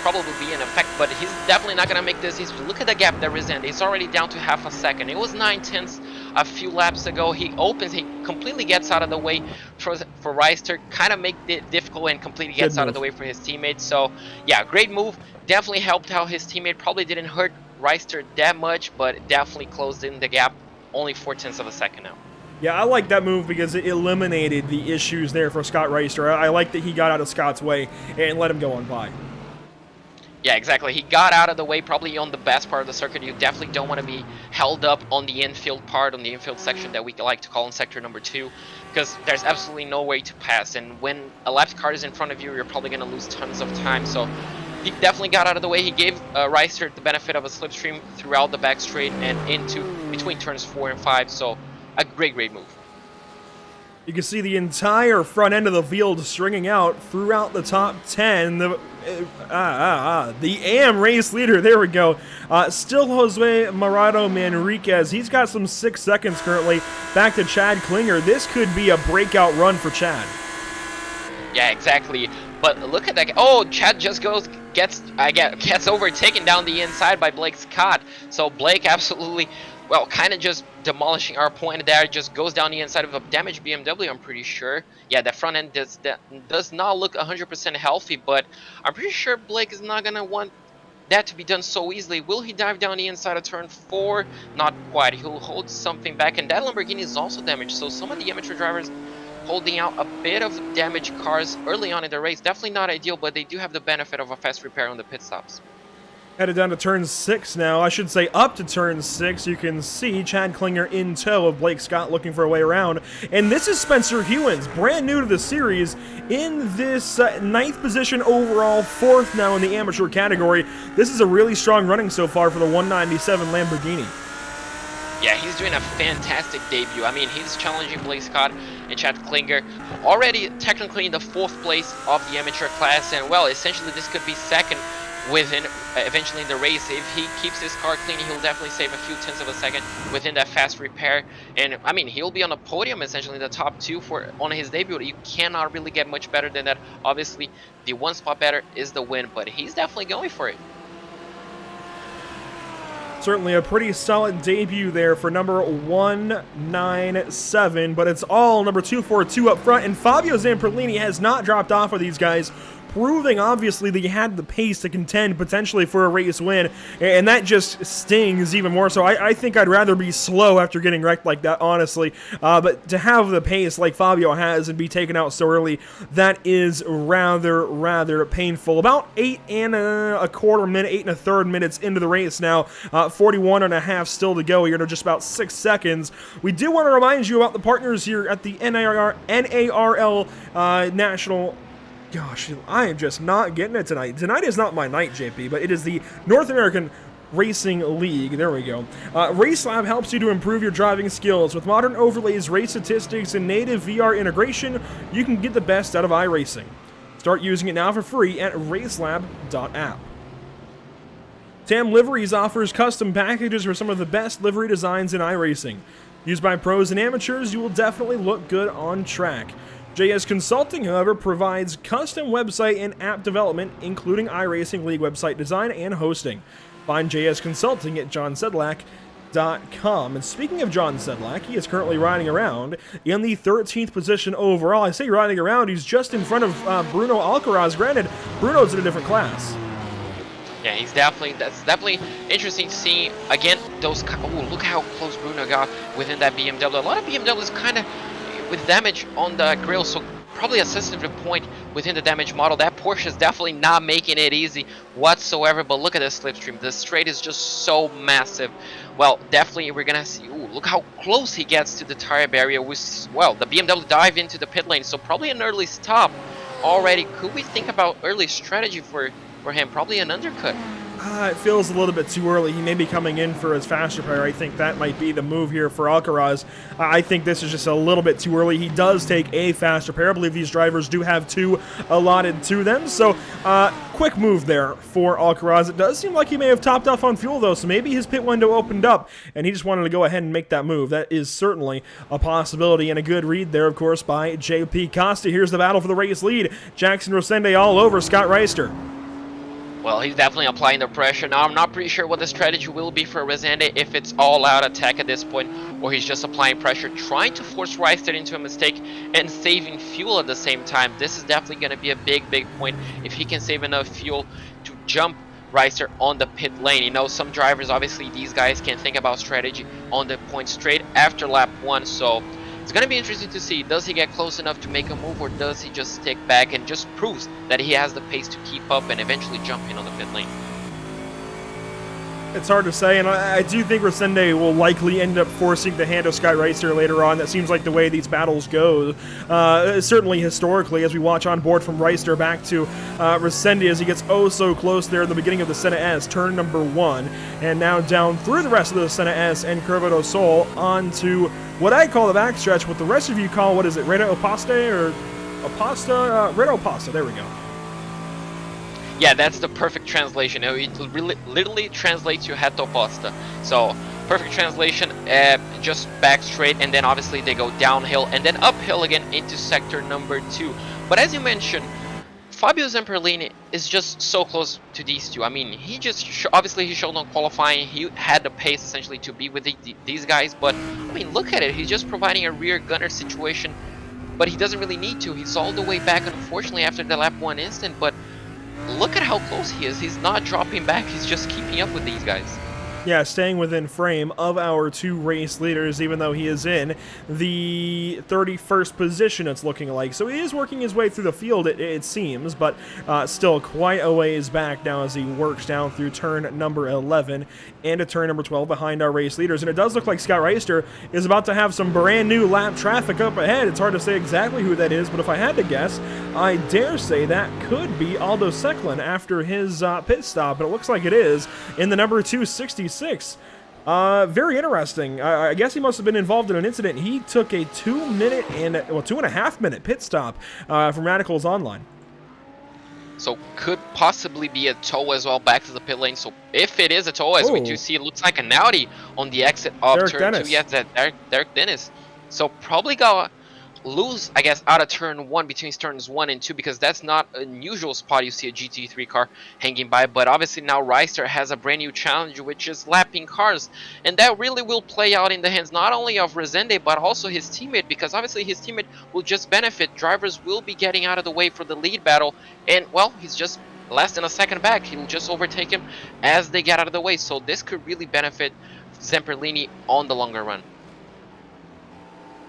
probably be in effect, but he's definitely not going to make this easy. Look at the gap that Resende. It's already down to half a second. It was 9/10 a few laps ago. He opens, he completely gets out of the way for Reister, kind of make it difficult, and completely gets out of the way for his teammates. So yeah, great move. Definitely helped out his teammate. Probably didn't hurt Reister that much, but definitely closed in the gap. Only 0.4 of a second now. Yeah, I like that move because it eliminated the issues there for Scott Reister. I like that he got out of Scott's way and let him go on by. Yeah, exactly. He got out of the way probably on the best part of the circuit. You definitely don't want to be held up on the infield part, on the infield section that we like to call in sector number 2, because there's absolutely no way to pass. And when a lapped car is in front of you, you're probably going to lose tons of time. So he definitely got out of the way. He gave Reister the benefit of a slipstream throughout the back straight and into between turns 4 and 5. So a great move. You can see the entire front end of the field stringing out throughout the top 10. The AM race leader, there we go. Still Jose Marado Manriquez. He's got some 6 seconds currently. Back to Chad Klinger. This could be a breakout run for Chad. Yeah, exactly. But look at that. Oh, Chad just gets overtaken down the inside by Blake Scott. So Blake absolutely, well, kind of just demolishing our point there. Just goes down the inside of a damaged BMW, I'm pretty sure. Yeah, the front end does not look 100% healthy, but I'm pretty sure Blake is not going to want that to be done so easily. Will he dive down the inside of turn 4? Not quite. He'll hold something back, and that Lamborghini is also damaged. So some of the amateur drivers holding out a bit of damaged cars early on in the race. Definitely not ideal, but they do have the benefit of a fast repair on the pit stops. Headed down to turn 6 now. I should say up to turn 6. You can see Chad Klinger in tow of Blake Scott looking for a way around. And this is Spencer Hewins, brand new to the series, in this 9th position overall, 4th now in the amateur category. This is a really strong running so far for the 197 Lamborghini. Yeah, he's doing a fantastic debut. I mean, he's challenging Blake Scott and Chad Klinger. Already technically in the 4th place of the amateur class. And, well, essentially this could be 2nd within eventually in the race. If he keeps his car clean, he'll definitely save a few tenths of a second within that fast repair. And I mean, he'll be on the podium essentially in the top 2 on his debut. You cannot really get much better than that. Obviously, the 1 spot better is the win, but he's definitely going for it. Certainly a pretty solid debut there for number 197, but it's all number 242 up front, and Fabio Zamperlini has not dropped off of these guys, proving obviously that he had the pace to contend potentially for a race win, and that just stings even more. So I think I'd rather be slow after getting wrecked like that, honestly, but to have the pace like Fabio has and be taken out so early, that is rather painful. About 8 1/4 minutes into the race now, 41 and a half still to go here to just about 6 seconds. We do want to remind you about the partners here at the NARL National. Gosh, I am just not getting it tonight. Tonight is not my night, JP, but it is the North American Racing League. There we go. Race Lab helps you to improve your driving skills. With modern overlays, race statistics, and native VR integration, you can get the best out of iRacing. Start using it now for free at racelab.app. Tam Liveries offers custom packages for some of the best livery designs in iRacing. Used by pros and amateurs, you will definitely look good on track. JS Consulting, however, provides custom website and app development, including iRacing League website design and hosting. Find JS Consulting at johnsedlak.com. And speaking of John Sedlak, he is currently riding around in the 13th position overall. I say riding around, he's just in front of Bruno Alcaraz. Granted, Bruno's in a different class. Yeah, that's definitely interesting to see. Again, look how close Bruno got within that BMW. A lot of BMWs kind of with damage on the grill, so probably a sensitive point within the damage model. That Porsche is definitely not making it easy whatsoever, but look at this slipstream. The straight is just so massive. Well, definitely we're gonna see, look how close he gets to the tire barrier. Well, the BMW dive into the pit lane, so probably an early stop already. Could we think about early strategy for him? Probably an undercut. It feels a little bit too early. He may be coming in for his fast repair. I think that might be the move here for Alcaraz. I think this is just a little bit too early. He does take a fast repair. I believe these drivers do have 2 allotted to them. So, quick move there for Alcaraz. It does seem like he may have topped off on fuel, though, so maybe his pit window opened up, and he just wanted to go ahead and make that move. That is certainly a possibility, and a good read there, of course, by JP Costa. Here's the battle for the race lead. Jackson Rosende all over Scott Reister. Well, he's definitely applying the pressure. Now, I'm not pretty sure what the strategy will be for Rosende, if it's all-out attack at this point, or he's just applying pressure, trying to force Reister into a mistake and saving fuel at the same time. This is definitely going to be a big point if he can save enough fuel to jump Reister on the pit lane. You know, some drivers, obviously, these guys can think about strategy on the point straight after lap 1, so it's going to be interesting to see, does he get close enough to make a move, or does he just stick back and just proves that he has the pace to keep up and eventually jump in on the pit lane? It's hard to say, and I do think Resende will likely end up forcing the hand of Scott Reister later on. That seems like the way these battles go. Certainly historically, as we watch on board from Reister back to Resende as he gets oh so close there in the beginning of the Senna S, turn number 1, and now down through the rest of the Senna S and Curva do Sol onto what I call the backstretch, what the rest of you call, what is it, Reta Opaste or Opasta? Reta Opasta, there we go. Yeah, that's the perfect translation. It really, literally translates to Reto Oposta. So, perfect translation, just back straight, and then obviously they go downhill and then uphill again into sector number 2. But as you mentioned, Fabio Zamperlini is just so close to these two. I mean, he just, obviously he showed on qualifying, he had the pace essentially to be with these guys, but I mean, look at it, he's just providing a rear gunner situation, but he doesn't really need to. He's all the way back, unfortunately, after the lap 1 instant, but look at how close he is. He's not dropping back. He's just keeping up with these guys. Yeah, staying within frame of our 2 race leaders, even though he is in the 31st position, it's looking like. So he is working his way through the field, it seems, but still quite a ways back now as he works down through turn number 11 and to turn number 12 behind our race leaders. And it does look like Scott Reister is about to have some brand new lap traffic up ahead. It's hard to say exactly who that is, but if I had to guess, I dare say that could be Aldo Secklin after his pit stop, and it looks like it is in the number 266. Very interesting. I guess he must have been involved in an incident. He took a 2.5 minute pit stop from Radicals Online. So could possibly be a tow as well back to the pit lane. So if it is a tow, as we do see, it looks like an Audi on the exit of Derek turn Dennis. 2. Yes, that Derek Dennis. So probably got lose, I guess, out of turn 1 between turns 1 and 2, because that's not an unusual spot you see a GT3 car hanging by. But obviously now Reister has a brand new challenge, which is lapping cars, and that really will play out in the hands not only of Resende but also his teammate, because obviously his teammate will just benefit. Drivers will be getting out of the way for the lead battle, and well, he's just less than a second back. He'll just overtake him as they get out of the way, so this could really benefit Zamperlini on the longer run.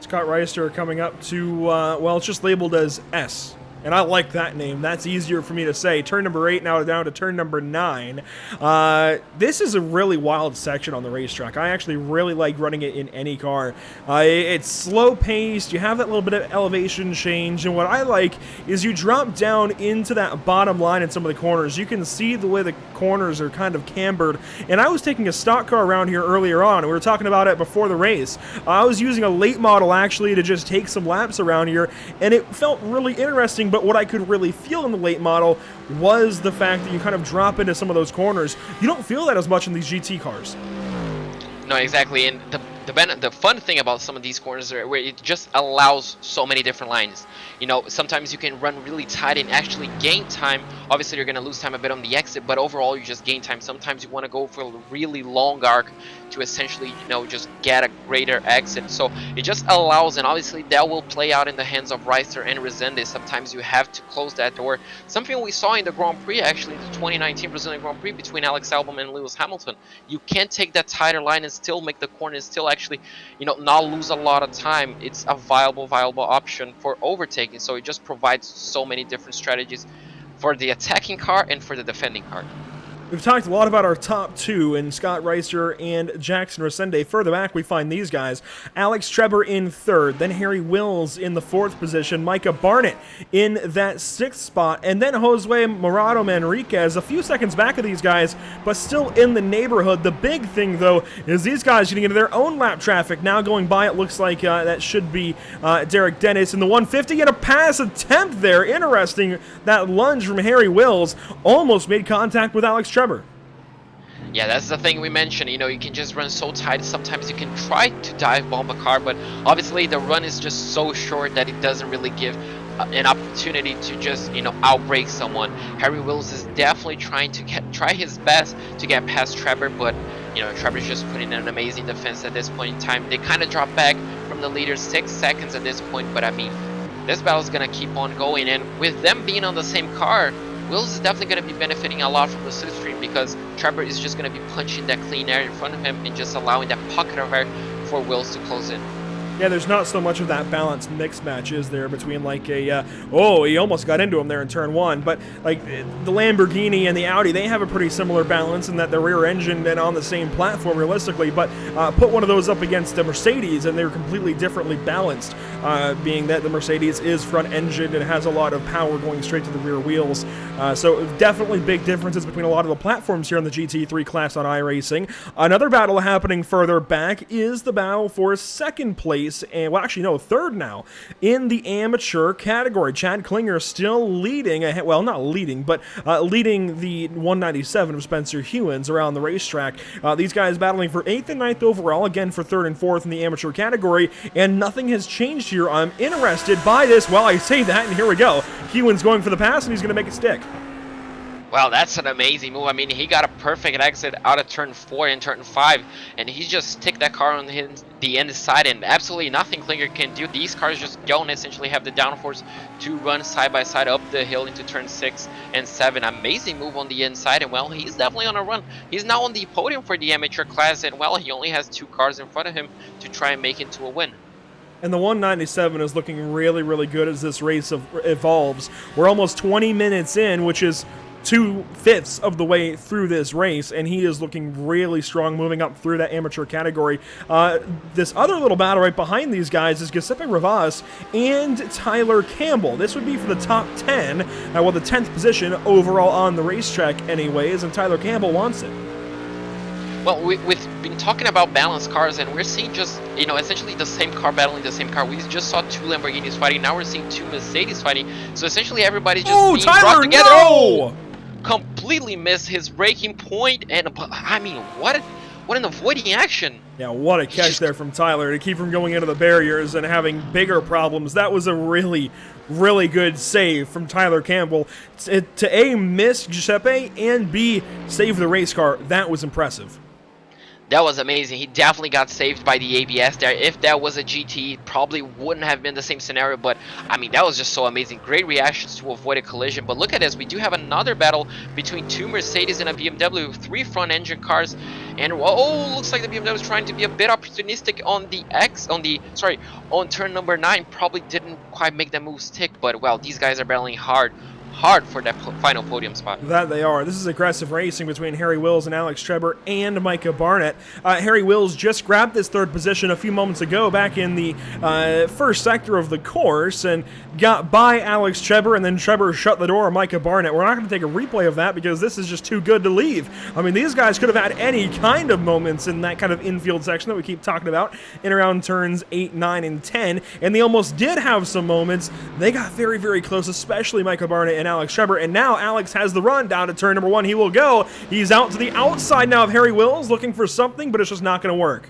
Scott Reister coming up to, well, it's just labeled as S. And I like that name. That's easier for me to say. Turn number 8 now down to turn number 9. This is a really wild section on the racetrack. I actually really like running it in any car. It's slow-paced. You have that little bit of elevation change. And what I like is you drop down into that bottom line in some of the corners. You can see the way the corners are kind of cambered. And I was taking a stock car around here earlier on. We were talking about it before the race. I was using a late model, actually, to just take some laps around here. And it felt really interesting. But what I could really feel in the late model was the fact that you kind of drop into some of those corners. You don't feel that as much in these GT cars. No, exactly, and the fun thing about some of these corners are where it just allows so many different lines. You know, sometimes you can run really tight and actually gain time. Obviously, you're going to lose time a bit on the exit, but overall, you just gain time. Sometimes you want to go for a really long arc to essentially, you know, just get a greater exit. So it just allows, and obviously that will play out in the hands of Reister and Resende. Sometimes you have to close that door. Something we saw in the Grand Prix, actually, the 2019 Brazilian Grand Prix between Alex Albon and Lewis Hamilton. You can take that tighter line and still make the corner, and still actually, you know, not lose a lot of time. It's a viable option for overtaking. So it just provides so many different strategies for the attacking car and for the defending car. We've talked a lot about our top 2 in Scott Reister and Jackson Resende. Further back, we find these guys. Alex Trebor in 3rd, then Harry Wills in the 4th position, Micah Barnett in that 6th spot, and then Josue Morado Manriquez a few seconds back of these guys, but still in the neighborhood. The big thing, though, is these guys getting into their own lap traffic. Now going by, it looks like that should be Derek Dennis in the 150, and a pass attempt there. Interesting, that lunge from Harry Wills almost made contact with Alex Trebor. Yeah, that's the thing we mentioned. You know, you can just run so tight. Sometimes you can try to dive bomb a car, but obviously the run is just so short that it doesn't really give an opportunity to just, you know, outbrake someone. Harry Wills is definitely trying to try his best to get past Trebor, but you know, Trevor's just putting in an amazing defense at this point in time. They kind of drop back from the leader 6 seconds at this point, but I mean, this battle is going to keep on going, and with them being on the same car, Wills is definitely going to be benefiting a lot from the slipstream, because Trebor is just going to be punching that clean air in front of him and just allowing that pocket of air for Wills to close in. Yeah, there's not so much of that balanced mix match, is there, between like oh, he almost got into him there in turn one, but like the Lamborghini and the Audi, they have a pretty similar balance in that the rear engine and on the same platform realistically, but put one of those up against the Mercedes and they're completely differently balanced, being that the Mercedes is front engine and has a lot of power going straight to the rear wheels. So definitely big differences between a lot of the platforms here in the GT3 class on iRacing. Another battle happening further back is the battle for second place, and well, actually no, third now in the amateur category. Chad Klinger still leading, well, not leading, but leading the 197 of Spencer Hewins around the racetrack. These guys battling for 8th and 9th overall, again for 3rd and 4th in the amateur category, and nothing has changed here. I'm interested by this. Well, I say that, and here we go. Hewins going for the pass, and he's going to make it stick. Wow, that's an amazing move. I mean, he got a perfect exit out of turn 4 and turn 5, and he just stick that car on the inside, and absolutely nothing Klinger can do. These cars just don't essentially have the downforce to run side by side up the hill into turn 6 and 7. Amazing move on the inside, and well, he's definitely on a run. He's now on the podium for the amateur class, and well, he only has 2 cars in front of him to try and make it to a win. And the 197 is looking really, really good as this race evolves. We're almost 20 minutes in, which is 2/5 of the way through this race, and he is looking really strong moving up through that amateur category. This other little battle right behind these guys is Giuseppe Rivas and Tyler Campbell. This would be for the top 10, well, the 10th position overall on the racetrack anyways, and Tyler Campbell wants it. Well, we've been talking about balanced cars, and we're seeing just, you know, essentially the same car battling the same car. We just saw 2 Lamborghinis fighting. Now we're seeing 2 Mercedes fighting. So essentially everybody's just being brought together. No! Completely missed his braking point, and I mean, what an avoiding action. Yeah, what a catch there from Tyler to keep from going into the barriers and having bigger problems. That was a really, really good save from Tyler Campbell to A, miss Giuseppe, and B, save the race car. That was impressive. That was amazing. He definitely got saved by the ABS there. If that was a GT, it probably wouldn't have been the same scenario, but I mean, that was just so amazing. Great reactions to avoid a collision. But look at this. We do have another battle between 2 Mercedes and a BMW, 3 front engine cars. And oh, looks like the BMW is trying to be a bit opportunistic on on turn number 9. Probably didn't quite make the move stick, but well, these guys are battling hard for that final podium spot. That they are. This is aggressive racing between Harry Wills and Alex Trebor and Micah Barnett. Harry Wills just grabbed this 3rd position a few moments ago back in the first sector of the course and got by Alex Trebor, and then Trebor shut the door on Micah Barnett. We're not going to take a replay of that because this is just too good to leave. I mean, these guys could have had any kind of moments in that kind of infield section that we keep talking about in around turns 8, 9, and 10, and they almost did have some moments. They got very, very close, especially Micah Barnett and Alex Trebor, and now Alex has the run down to turn number 1. He will go. He's out to the outside now of Harry Wills, looking for something, but it's just not going to work.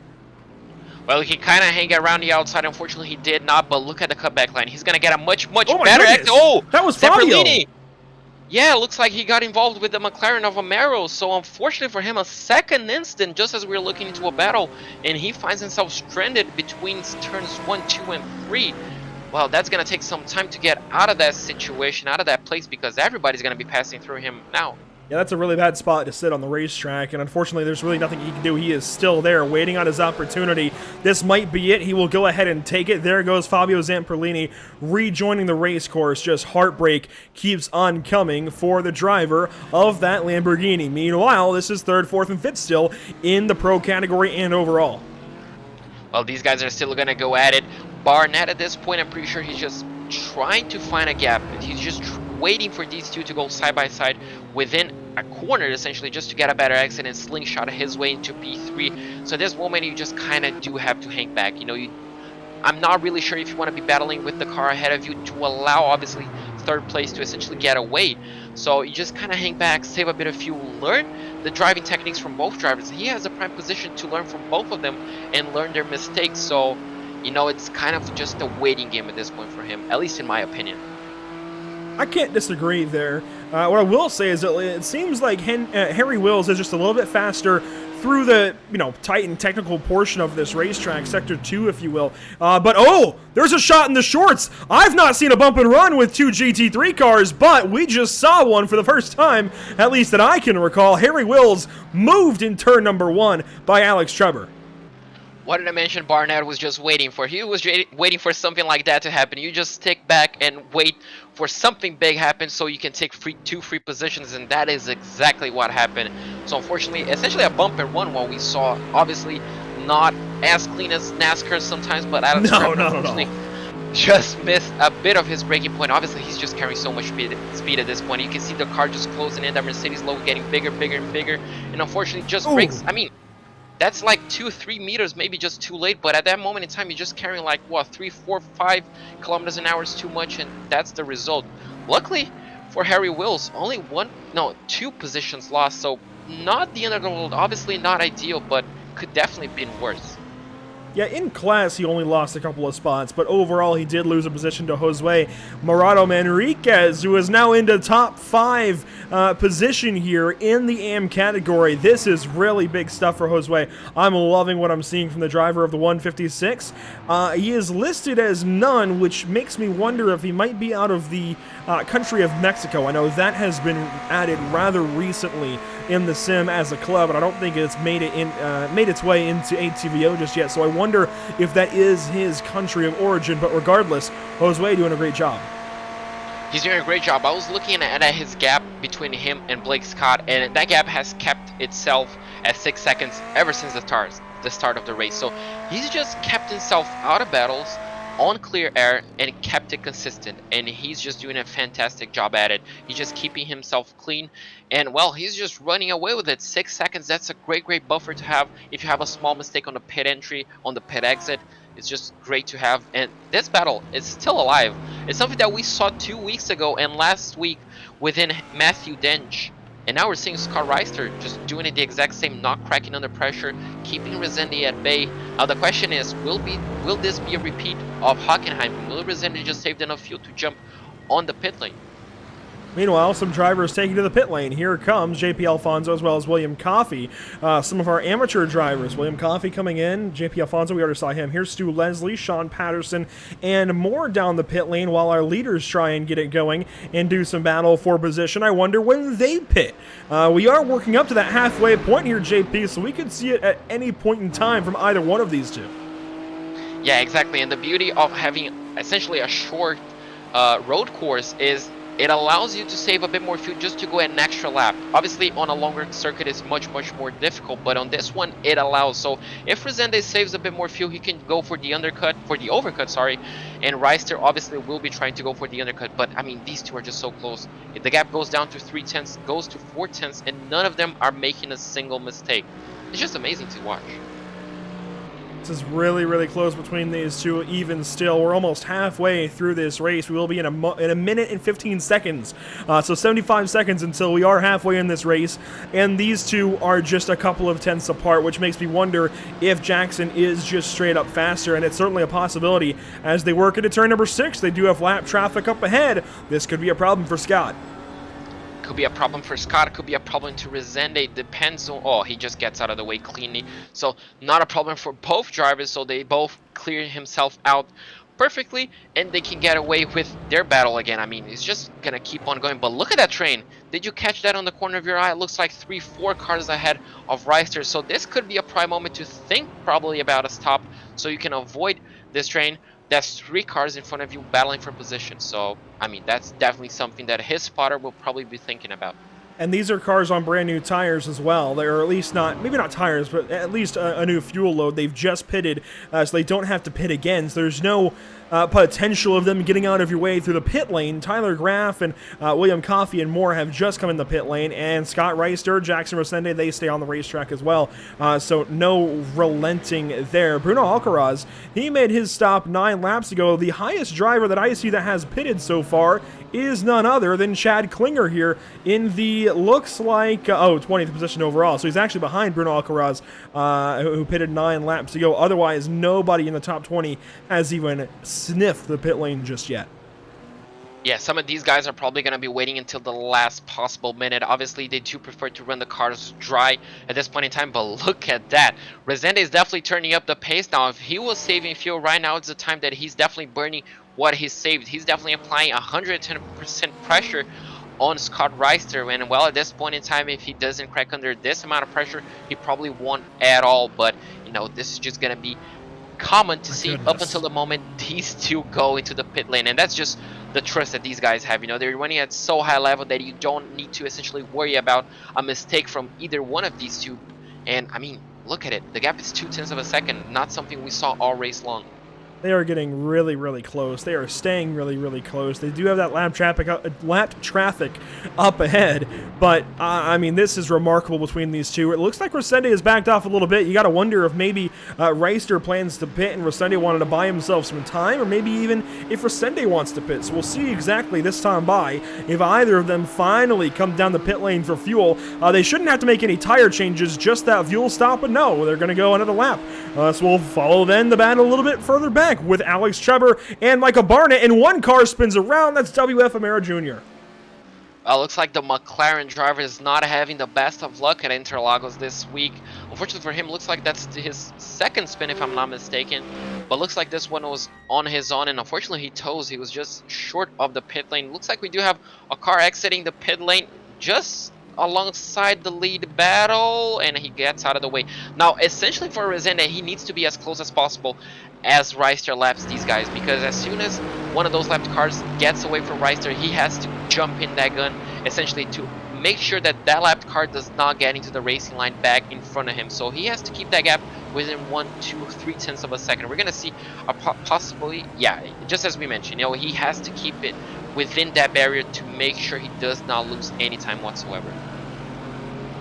Well, he kind of hang around the outside. Unfortunately, he did not, but look at the cutback line. He's going to get a much better exit. Oh, that was Fabio. Yeah, it looks like he got involved with the McLaren of Amaro. So unfortunately for him, a second instant just as we were looking into a battle, and he finds himself stranded between turns 1, 2, and 3. Well, that's going to take some time to get out of that situation, out of that place, because everybody's going to be passing through him now. Yeah, that's a really bad spot to sit on the racetrack, and unfortunately there's really nothing he can do. He is still there, waiting on his opportunity. This might be it. He will go ahead and take it. There goes Fabio Zamperlini rejoining the race course. Just heartbreak keeps on coming for the driver of that Lamborghini. Meanwhile, this is 3rd, 4th, and 5th still in the pro category and overall. Well, these guys are still going to go at it. Barnett at this point, I'm pretty sure he's just trying to find a gap. He's just waiting for these 2 to go side by side within a corner, essentially, just to get a better exit and slingshot his way into P3. So at this moment, you just kind of do have to hang back. You know, I'm not really sure if you want to be battling with the car ahead of you to allow, obviously, 3rd place to essentially get away. So you just kind of hang back, save a bit of fuel, learn the driving techniques from both drivers. He has a prime position to learn from both of them and learn their mistakes. So, you know, it's kind of just a waiting game at this point for him, at least in my opinion. I can't disagree there. What I will say is that it seems like Harry Wills is just a little bit faster through the, tight and technical portion of this racetrack, Sector 2, if you will. But, oh, there's a shot in the shorts. I've not seen a bump and run with 2 GT3 cars, but we just saw one for the first time, at least that I can recall. Harry Wills moved in turn number 1 by Alex Trebor. What did I mention? Barnett was just waiting for. He was waiting for something like that to happen. You just stick back and wait for something big happen so you can take two free positions, and that is exactly what happened. So unfortunately, essentially a bump and run what we saw. Obviously, not as clean as NASCAR sometimes, but Alex No, Crafton, not at unfortunately, all. just missed a bit of his braking point. Obviously, he's just carrying so much speed at this point. You can see the car just closing in. That Mercedes low getting bigger, bigger, and bigger, and unfortunately just breaks. I mean, that's like 2-3 meters, maybe just too late. But at that moment in time, you're just carrying like what 3, 4, 5 kilometers an hour is too much, and that's the result. Luckily for Harry Wills, only two positions lost. So not the end of the world. Obviously not ideal, but could definitely been worse. Yeah, in class he only lost a couple of spots, but overall he did lose a position to Josue Morado Manriquez, who is now into top 5 position here in the AM category. This is really big stuff for Josue. I'm loving what I'm seeing from the driver of the 156. He is listed as none, which makes me wonder if he might be out of the country of Mexico. I know that has been added rather recently in the sim as a club, and I don't think it's made its way into ATVO just yet, so I wonder if that is his country of origin. But regardless, Josue doing a great job. He's doing a great job. I was looking at his gap between him and Blake Scott, and that gap has kept itself at 6 seconds ever since the start of the race. So he's just kept himself out of battles on clear air and kept it consistent, and he's just doing a fantastic job at it. He's just keeping himself clean, and well, he's just running away with it. 6 seconds, that's a great buffer to have if you have a small mistake on the pit entry, on the pit exit. It's just great to have, and this battle is still alive. It's something that we saw 2 weeks ago and last week within Matthew Dench. And now we're seeing Scott Reister just doing it the exact same, not cracking under pressure, keeping Resende at bay. Now the question is, will this be a repeat of Hockenheim? Will Resende just save enough fuel to jump on the pit lane? Meanwhile, some drivers taking to the pit lane. Here comes JP Alfonso as well as William Coffey. Some of our amateur drivers. William Coffey coming in. JP Alfonso, we already saw him. Here's Stu Leslie, Sean Patterson, and more down the pit lane while our leaders try and get it going and do some battle for position. I wonder when they pit. We are working up to that halfway point here, JP, so we could see it at any point in time from either one of these two. Yeah, exactly. And the beauty of having essentially a short road course is it allows you to save a bit more fuel just to go an extra lap. Obviously, on a longer circuit, it's much more difficult, but on this one, it allows. So if Resende saves a bit more fuel, he can go for the overcut, sorry, and Reister obviously will be trying to go for the undercut. But I mean, these two are just so close. If the gap goes down to 3/10, goes to 4/10, and none of them are making a single mistake. It's just amazing to watch. This is really close between these two. Even still, we're almost halfway through this race. We will be in a minute and 15 seconds. So 75 seconds until we are halfway in this race. And these two are just a couple of tenths apart, which makes me wonder if Jackson is just straight up faster. And it's certainly a possibility. As they work into turn number 6, they do have lap traffic up ahead. This could be a problem for Scott. Could be a problem for Scott, could be a problem to Resende, depends on, oh, he just gets out of the way cleanly. So not a problem for both drivers, so they both clear himself out perfectly, and they can get away with their battle again. I mean, it's just gonna keep on going, but look at that train. Did you catch that on the corner of your eye? It looks like 3-4 cars ahead of Reister, so this could be a prime moment to think probably about a stop, so you can avoid this train. That's 3 cars in front of you battling for position. So, I mean, that's definitely something that his spotter will probably be thinking about. And these are cars on brand new tires as well. They're at least maybe not tires, but at least a new fuel load. They've just pitted, so they don't have to pit again. So there's no potential of them getting out of your way through the pit lane. Tyler Graff and William Coffey and more have just come in the pit lane. And Scott Reister, Jackson Resende, they stay on the racetrack as well. So no relenting there. Bruno Alcaraz, he made his stop 9 laps ago. The highest driver that I see that has pitted so far is none other than Chad Klinger here in the, looks like, 20th position overall. So he's actually behind Bruno Alcaraz, who pitted 9 laps ago. Otherwise, nobody in the top 20 has even sniffed the pit lane just yet. Yeah, some of these guys are probably going to be waiting until the last possible minute. Obviously, they do prefer to run the cars dry at this point in time, but look at that. Resende is definitely turning up the pace now. If he was saving fuel right now, it's the time that he's definitely burning what he saved. He's definitely applying 110% pressure on Scott Reister. And well, at this point in time, if he doesn't crack under this amount of pressure, he probably won't at all. But you know, this is just gonna be common to see up until the moment these two go into the pit lane, and that's just the trust that these guys have. You know, they're running at so high level that you don't need to essentially worry about a mistake from either one of these two. And I mean, look at it, the gap is 0.2 of a second, not something we saw all race long. They are getting really, really close. They are staying really, really close. They do have that lap traffic up ahead, but I mean, this is remarkable between these two. It looks like Rosende has backed off a little bit. You got to wonder if maybe Reister plans to pit and Rosende wanted to buy himself some time, or maybe even if Rosende wants to pit. So we'll see exactly this time by if either of them finally come down the pit lane for fuel. They shouldn't have to make any tire changes, just that fuel stop, but no, they're going to go another lap. So we'll follow then the battle a little bit further back with Alex Trevor and Micah Barnett, and one car spins around. That's WF Amaro Jr. Looks like the McLaren driver is not having the best of luck at Interlagos this week. Unfortunately for him, looks like that's his second spin if I'm not mistaken. But looks like this one was on his own, and unfortunately he toes. He was just short of the pit lane. Looks like we do have a car exiting the pit lane just alongside the lead battle, and he gets out of the way. Now, essentially for Rosende, he needs to be as close as possible as Reister laps these guys, because as soon as one of those lapped cars gets away from Reister, he has to jump in that gun, essentially to make sure that that lapped car does not get into the racing line back in front of him. So he has to keep that gap within 1, 2, 3/10 of a second. We're gonna see a possibly, yeah, just as we mentioned, you know, he has to keep it within that barrier to make sure he does not lose any time whatsoever.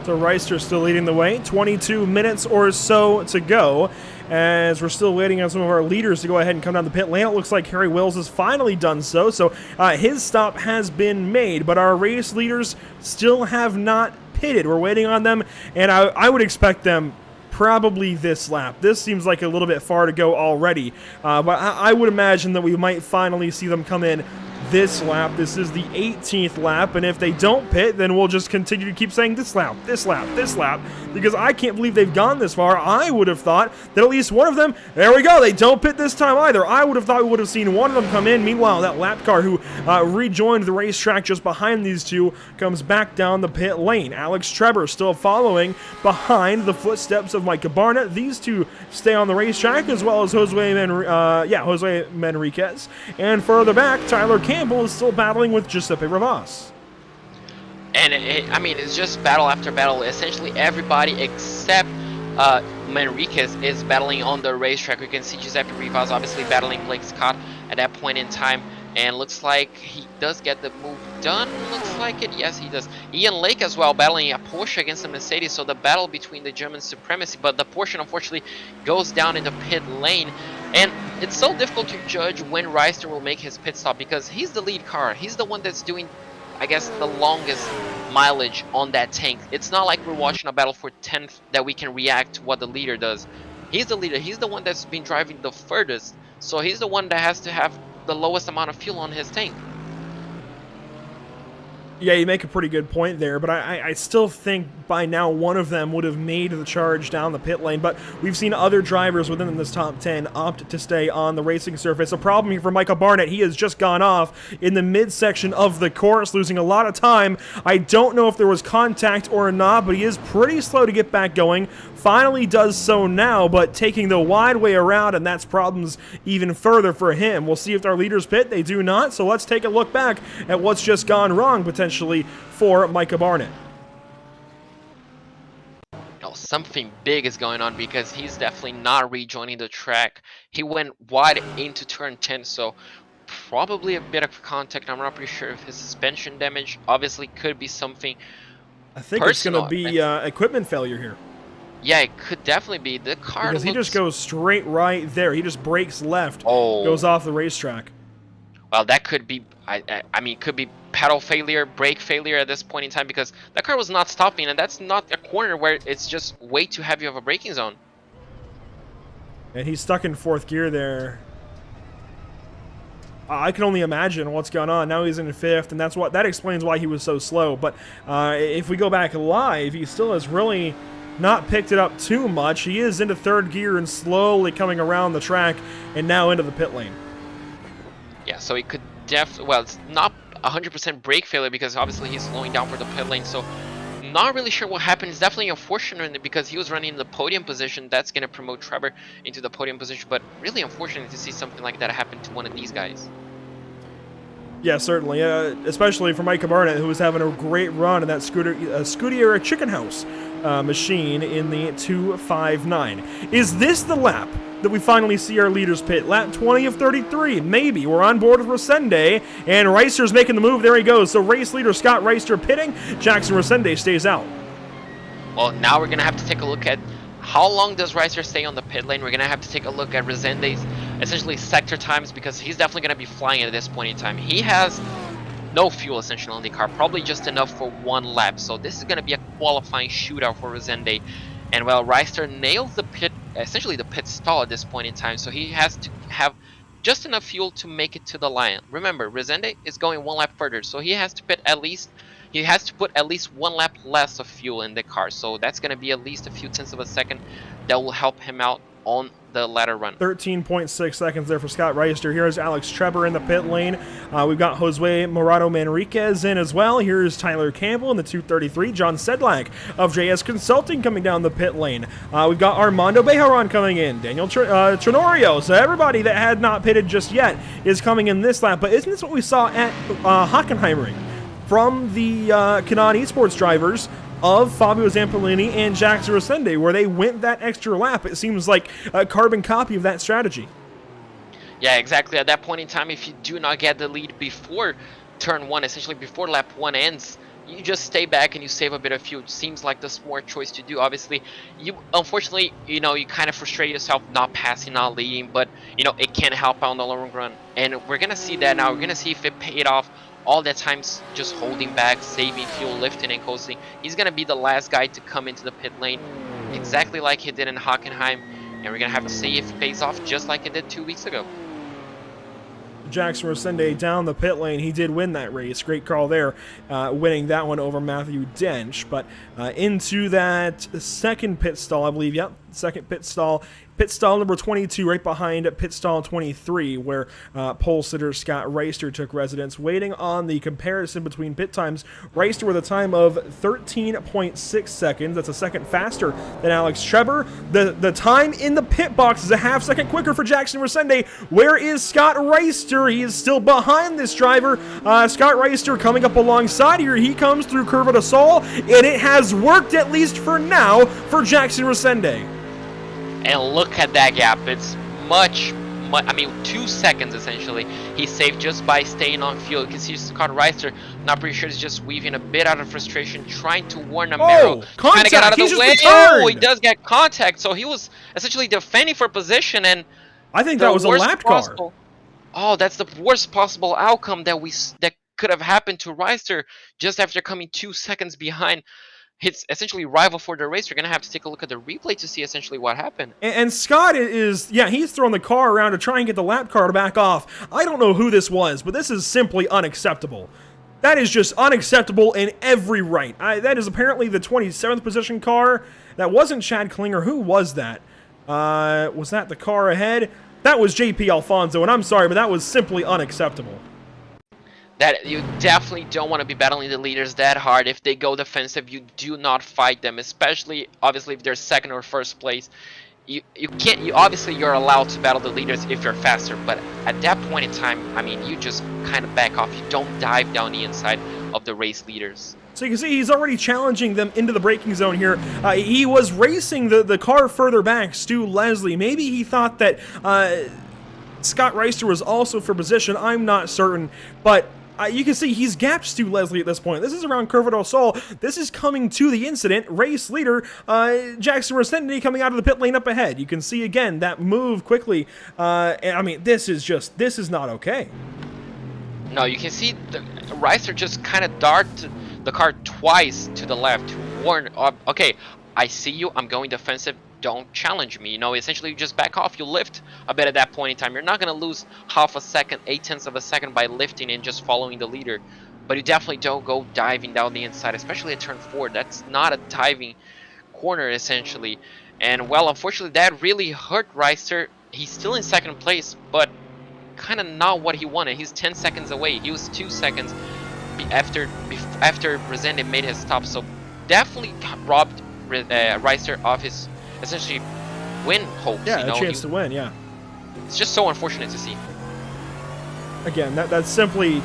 So Reister still leading the way, 22 minutes or so to go, as we're still waiting on some of our leaders to go ahead and come down the pit lane. It looks like Harry Wills has finally done so, his stop has been made, but our race leaders still have not pitted. We're waiting on them, and I would expect them probably this lap. This seems like a little bit far to go already, but I would imagine that we might finally see them come in this lap. This is the 18th lap, and if they don't pit, then we'll just continue to keep saying this lap, this lap, this lap, because I can't believe they've gone this far. I would have thought that at least one of them, there we go, they don't pit this time either. I would have thought we would have seen one of them come in. Meanwhile, that lap car who rejoined the racetrack just behind these two comes back down the pit lane. Alex Trevor still following behind the footsteps of Micah Barnett. These two stay on the racetrack, as well as Jose Manriquez. And further back, Tyler Campbell is still battling with Giuseppe Rivas. And I mean, it's just battle after battle. Essentially, everybody except Manriquez is battling on the racetrack. We can see Giuseppe Rivas obviously battling Blake Scott at that point in time. And looks like he does get the move done. Looks like it. Yes, he does. Ian Lake as well, battling a Porsche against a Mercedes. So the battle between the German supremacy. But the Porsche, unfortunately, goes down in the pit lane. And it's so difficult to judge when Reister will make his pit stop, because he's the lead car. He's the one that's doing, I guess, the longest mileage on that tank. It's not like we're watching a battle for 10th that we can react to what the leader does. He's the leader. He's the one that's been driving the furthest. So he's the one that has to have the lowest amount of fuel on his tank. Yeah, you make a pretty good point there, but I still think by now one of them would have made the charge down the pit lane, but we've seen other drivers within this top 10 opt to stay on the racing surface. A problem here for Micah Barnett. He has just gone off in the midsection of the course, losing a lot of time. I don't know if there was contact or not, but he is pretty slow to get back going. Finally does so now, but taking the wide way around, and that's problems even further for him. We'll see if our leaders pit. They do not, so let's take a look back at what's just gone wrong potentially for Micah Barnett. Oh, something big is going on, because he's definitely not rejoining the track. He went wide into turn 10, so probably a bit of contact. I'm not pretty sure if his suspension damage obviously could be something I think personal. It's going to be equipment failure here. Yeah, it could definitely be. The car because he just goes straight right there. He just brakes left, goes off the racetrack. Well, that could be, I mean, it could be pedal failure, brake failure at this point in time, because that car was not stopping, and that's not a corner where it's just way too heavy of a braking zone. And he's stuck in fourth gear there. I can only imagine what's going on. Now he's in fifth, and that explains why he was so slow. But if we go back live, he still has really not picked it up too much. He is into third gear and slowly coming around the track and now into the pit lane. Yeah, so he could definitely, well, it's not 100% brake failure because obviously he's slowing down for the pit lane. So not really sure what happened. It's definitely unfortunate because he was running in the podium position. That's going to promote Trevor into the podium position, but really unfortunate to see something like that happen to one of these guys. Yeah, certainly, especially for Micah Barnett, who was having a great run in that Scuderia Chicken House machine in the 259. Is this the lap that we finally see our leaders pit? Lap 20 of 33, maybe. We're on board with Resende, and Reister's making the move. There he goes. So race leader Scott Reister pitting. Jackson Resende stays out. Well, now we're going to have to take a look at how long does Reister stay on the pit lane. We're going to have to take a look at Resende's essentially sector times because he's definitely going to be flying at this point in time. He has no fuel essentially on the car, probably just enough for one lap. So this is going to be a qualifying shootout for Resende. And well, Reister nails the pit, essentially the pit stall at this point in time. So he has to have just enough fuel to make it to the line. Remember, Resende is going one lap further, so he has to put at least one lap less of fuel in the car. So that's going to be at least a few tenths of a second that will help him out on the latter run. 13.6 seconds there for Scott Reister. Here's Alex Trevor in the pit lane. We've got Josue Morado Manriquez in as well. Here's Tyler Campbell in the 233. John Sedlak of JS Consulting coming down the pit lane. We've got Armando Bejaran coming in. Daniel Trenorio. So everybody that had not pitted just yet is coming in this lap. But isn't this what we saw at Hockenheimring from the Canon Esports drivers of Fabio Zampolini and Jackson Resende, where they went that extra lap? It seems like a carbon copy of that strategy. Yeah, exactly. At that point in time, if you do not get the lead before turn one, essentially before lap one ends, you just stay back and you save a bit of fuel. It seems like the smart choice to do. Obviously, unfortunately, you kind of frustrate yourself not passing, not leading, but, it can help out in the long run. And we're going to see that now. We're going to see if it paid off. All that times just holding back, saving fuel, lifting and coasting. He's going to be the last guy to come into the pit lane, exactly like he did in Hockenheim. And we're going to have to see if it pays off just like it did 2 weeks ago. Jackson Resende down the pit lane. He did win that race. Great call there, winning that one over Matthew Dench. But into that second pit stall, I believe. Yep, second pit stall. Pit stall number 22, right behind pit stall 23, where pole sitter Scott Reister took residence. Waiting on the comparison between pit times, Reister with a time of 13.6 seconds. That's a second faster than Alex Trevor. The time in the pit box is a half second quicker for Jackson Resende. Where is Scott Reister? He is still behind this driver. Scott Reister coming up alongside here. He comes through Curva de Sol, and it has worked, at least for now, for Jackson Resende. And look at that gap. It's much, 2 seconds essentially. He saved just by staying on fuel. You can see Scott Reister, not pretty sure, is just weaving a bit out of frustration, trying to warn Amaro, trying to get out of the way. Oh, he does get contact. So he was essentially defending for position, and I think that was a lap car. Oh, that's the worst possible outcome that could have happened to Reister just after coming 2 seconds behind his essentially rival for the race. We're going to have to take a look at the replay to see essentially what happened. And Scott he's throwing the car around to try and get the lap car to back off. I don't know who this was, but this is simply unacceptable. That is just unacceptable in every right. That is apparently the 27th position car. That wasn't Chad Klinger. Who was that? Was that the car ahead? That was JP Alfonso, and I'm sorry, but that was simply unacceptable. That you definitely don't want to be battling the leaders that hard. If they go defensive, you do not fight them, especially obviously if they're second or first place. You obviously you're allowed to battle the leaders if you're faster, but at that point in time, you just kind of back off. You don't dive down the inside of the race leaders. So you can see he's already challenging them into the braking zone here. He was racing the car further back, Stu Leslie. Maybe he thought that Scott Reister was also for position. I'm not certain, but you can see he's gapped Stu Leslie at this point. This is around Curva del Sol. This is coming to the incident. Race leader Jackson Resende coming out of the pit lane up ahead. You can see again that move quickly. This is not okay. No, you can see Reister just kind of darted the car twice to the left to warn, okay, I see you, I'm going defensive, don't challenge me. Essentially you just back off, you lift a bit at that point in time. You're not going to lose half a second, 0.8 of a second by lifting and just following the leader. But you definitely don't go diving down the inside, especially at turn 4. That's not a diving corner, essentially. And, well, unfortunately, that really hurt Reister. He's still in second place, but kind of not what he wanted. He's 10 seconds away. He was 2 seconds after Resende made his stop. So definitely robbed Reister of his essentially win hopes. Yeah, a chance to win. Yeah. It's just so unfortunate to see. Again, that's simply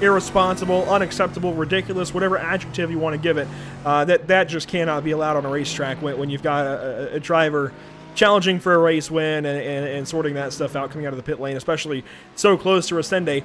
irresponsible, unacceptable, ridiculous, whatever adjective you want to give it. That just cannot be allowed on a racetrack when you've got a driver challenging for a race win and sorting that stuff out coming out of the pit lane, especially so close to Resende.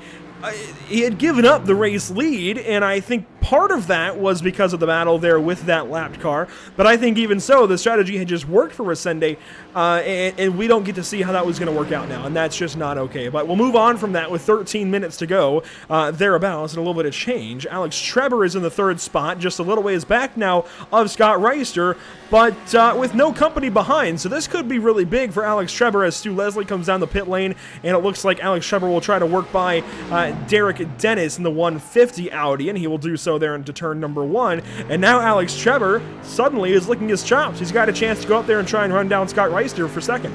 He had given up the race lead, and I think part of that was because of the battle there with that lapped car. But I think even so, the strategy had just worked for Resende, and we don't get to see how that was going to work out now, and that's just not okay. But we'll move on from that with 13 minutes to go, thereabouts, and a little bit of change. Alex Treber is in the third spot, just a little ways back now of Scott Reister, but with no company behind. So this could be really big for Alex Treber as Stu Leslie comes down the pit lane, and it looks like Alex Treber will try to work by Derek Dennis in the 150 Audi, and he will do so there into turn number 1. And now Alex Treber suddenly is licking his chops. He's got a chance to go up there and try and run down Scott Reister for second.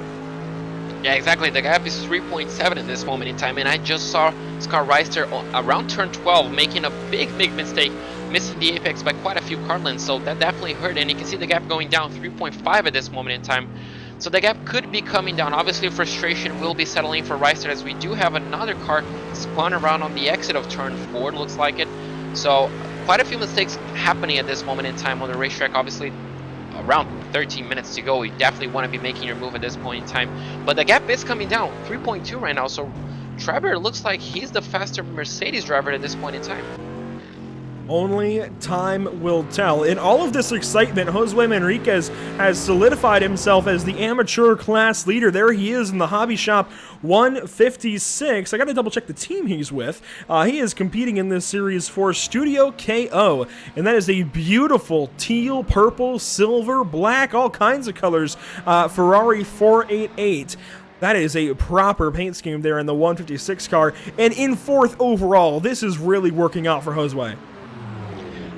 Yeah, exactly. The gap is 3.7 at this moment in time, and I just saw Scott Reister around turn 12 making a big mistake, missing the apex by quite a few car lengths, so that definitely hurt, and you can see the gap going down 3.5 at this moment in time. So the gap could be coming down. Obviously, frustration will be settling for Reister as we do have another car spun around on the exit of turn 4, looks like it. So quite a few mistakes happening at this moment in time on the racetrack. Obviously, around 13 minutes to go. You definitely want to be making your move at this point in time. But the gap is coming down, 3.2 right now. So Treber looks like he's the faster Mercedes driver at this point in time. Only time will tell. In all of this excitement, Josue Manriquez has solidified himself as the amateur class leader. There he is in the Hobby Shop 156. I got to double check the team he's with. He is competing in this series for Studio KO, and that is a beautiful teal, purple, silver, black, all kinds of colors Ferrari 488. That is a proper paint scheme there in the 156 car, and in 4th overall. This is really working out for Josue.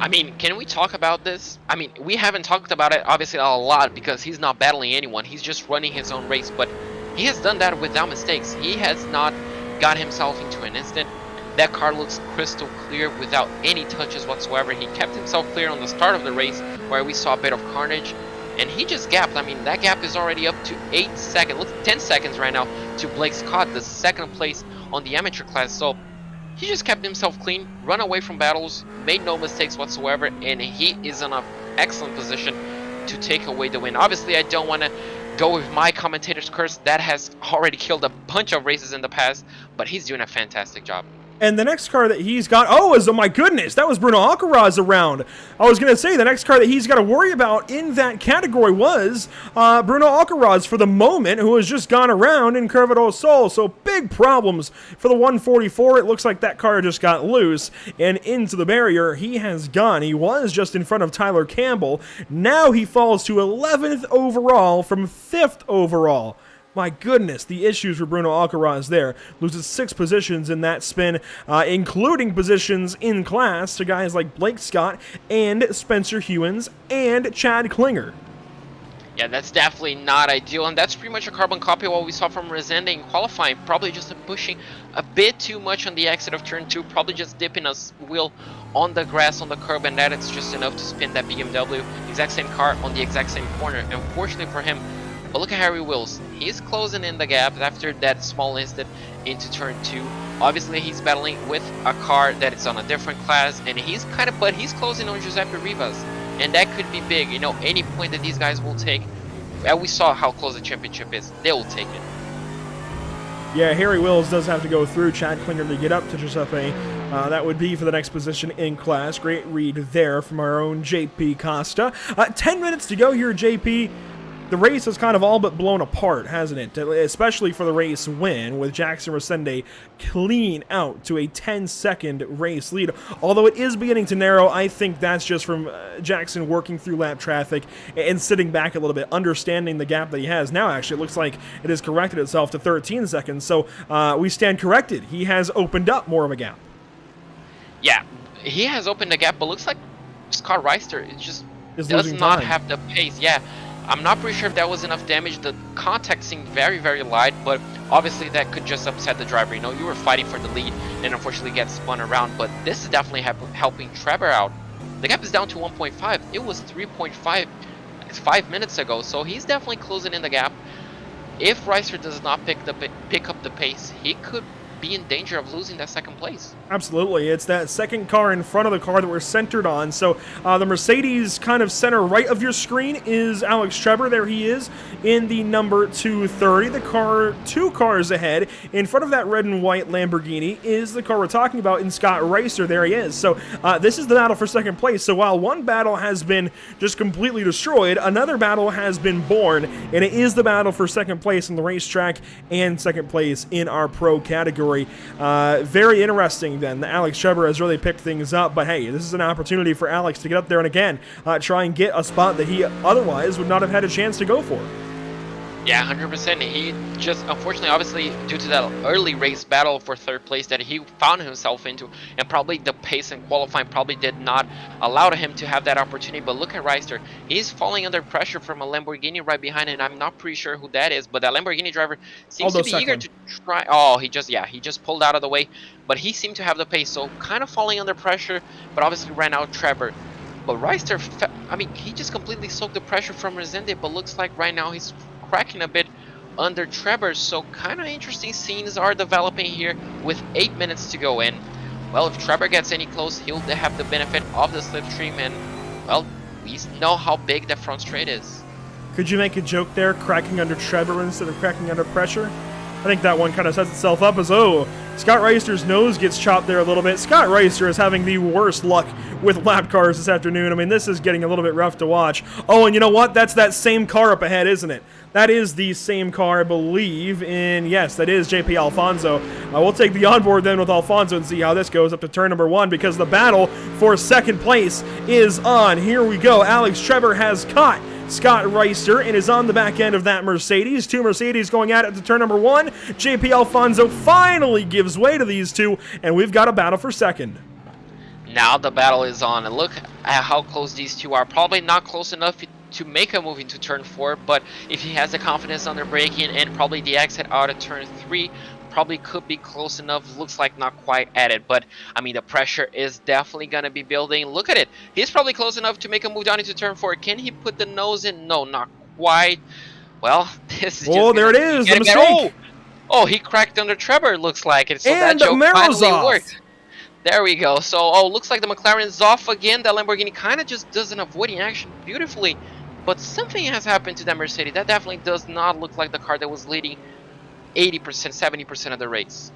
I mean, can we talk about this? I mean, we haven't talked about it obviously a lot because he's not battling anyone. He's just running his own race, but he has done that without mistakes. He has not got himself into an incident. That car looks crystal clear without any touches whatsoever. He kept himself clear on the start of the race where we saw a bit of carnage, and he just gapped. I mean, that gap is already up to 8 seconds, look, 10 seconds right now to Blake Scott, the 2nd place on the amateur class. So he just kept himself clean, run away from battles, made no mistakes whatsoever, and he is in an excellent position to take away the win. Obviously, I don't want to go with my commentator's curse. That has already killed a bunch of races in the past, but he's doing a fantastic job. And the next car that he's got, oh my goodness, that was Bruno Alcaraz around. I was going to say the next car that he's got to worry about in that category was Bruno Alcaraz for the moment, who has just gone around in Curva do Sol. So big problems for the 144. It looks like that car just got loose and into the barrier. He has gone. He was just in front of Tyler Campbell. Now he falls to 11th overall from 5th overall. My goodness, the issues for Bruno Alcaraz there. Loses 6 positions in that spin, including positions in class to guys like Blake Scott and Spencer Hewins and Chad Klinger. Yeah, that's definitely not ideal, and that's pretty much a carbon copy of what we saw from Resende in qualifying. Probably just pushing a bit too much on the exit of turn 2, probably just dipping a wheel on the grass on the curb, and that it's just enough to spin that BMW. Exact same car on the exact same corner. Unfortunately for him, but look at Harry Wills. He's closing in the gap after that small incident into turn 2. Obviously, he's battling with a car that is on a different class, and he's closing on Giuseppe Rivas, and that could be big. You know, any point that these guys will take, and we saw how close the championship is, they will take it. Yeah, Harry Wills does have to go through Chad Klinger to get up to Giuseppe. That would be for the next position in class. Great read there from our own JP Costa. 10 minutes to go here, JP. The race has kind of all but blown apart, hasn't it? Especially for the race win, with Jackson Resende clean out to a 10-second race lead. Although it is beginning to narrow, I think that's just from Jackson working through lap traffic and sitting back a little bit, understanding the gap that he has. Now, actually, it looks like it has corrected itself to 13 seconds, so we stand corrected. He has opened up more of a gap. Yeah, he has opened a gap, but looks like Scott Reister does not have the pace. Yeah. I'm not pretty sure if that was enough damage. The contact seemed very, very light, but obviously that could just upset the driver. You know, you were fighting for the lead and unfortunately get spun around, but this is definitely helping Trevor out. The gap is down to 1.5. It was 3.5 5 minutes ago, so he's definitely closing in the gap. If Reister does not pick up the pace, he could be in danger of losing that second place. Absolutely. It's that second car in front of the car that we're centered on. So the Mercedes kind of center right of your screen is Alex Trevor. There he is in the number 230. The car 2 cars ahead in front of that red and white Lamborghini is the car we're talking about in Scott Reister. There he is. So this is the battle for second place. So while one battle has been just completely destroyed, another battle has been born, and it is the battle for second place in the racetrack and second place in our pro category. Very interesting then. Alex Trevor has really picked things up, but hey, this is an opportunity for Alex to get up there and again try and get a spot that he otherwise would not have had a chance to go for. Yeah, 100%. He just, unfortunately, obviously, due to that early race battle for third place that he found himself into, and probably the pace and qualifying probably did not allow him to have that opportunity. But look at Reister. He's falling under pressure from a Lamborghini right behind him. I'm not pretty sure who that is, but that Lamborghini driver seems to be eager to try. Oh, he just pulled out of the way, but he seemed to have the pace, so kind of falling under pressure, but obviously ran out Trevor. But Reister, I mean, he just completely soaked the pressure from Resende, but looks like right now he's cracking a bit under Trevor, so kind of interesting scenes are developing here with 8 minutes to go in. Well, if Trevor gets any close, he'll have the benefit of the slipstream, and well, we know how big that front straight is. Could you make a joke there, cracking under Trevor instead of cracking under pressure? I think that one kind of sets itself up as, oh, Scott Reister's nose gets chopped there a little bit. Scott Reister is having the worst luck with lap cars this afternoon. I mean, this is getting a little bit rough to watch. Oh, and you know what? That's that same car up ahead, isn't it? That is the same car, I believe, in, yes, that is JP Alfonso. We'll take the onboard then with Alfonso and see how this goes up to turn number 1, because the battle for second place is on. Here we go. Alex Trevor has caught Scott Reister and is on the back end of that Mercedes. 2 Mercedes going at it to turn number 1. JP Alfonso finally gives way to these two, and we've got a battle for second. Now the battle is on, and look at how close these two are. Probably not close enough to make a move into turn 4, but if he has the confidence on the braking and probably the exit out of turn 3, probably could be close enough. Looks like not quite at it, but I mean, the pressure is definitely going to be building. Look at it. He's probably close enough to make a move down into turn 4. Can he put the nose in? No, not quite. Well, this is just... Oh, there it is, the mistake. Oh, he cracked under Trevor, looks like it. So and that joke finally off. Worked. There we go. So, oh, looks like the McLaren is off again. That Lamborghini kind of just does an avoiding action beautifully. But something has happened to that Mercedes. That definitely does not look like the car that was leading 80%, 70% of the race.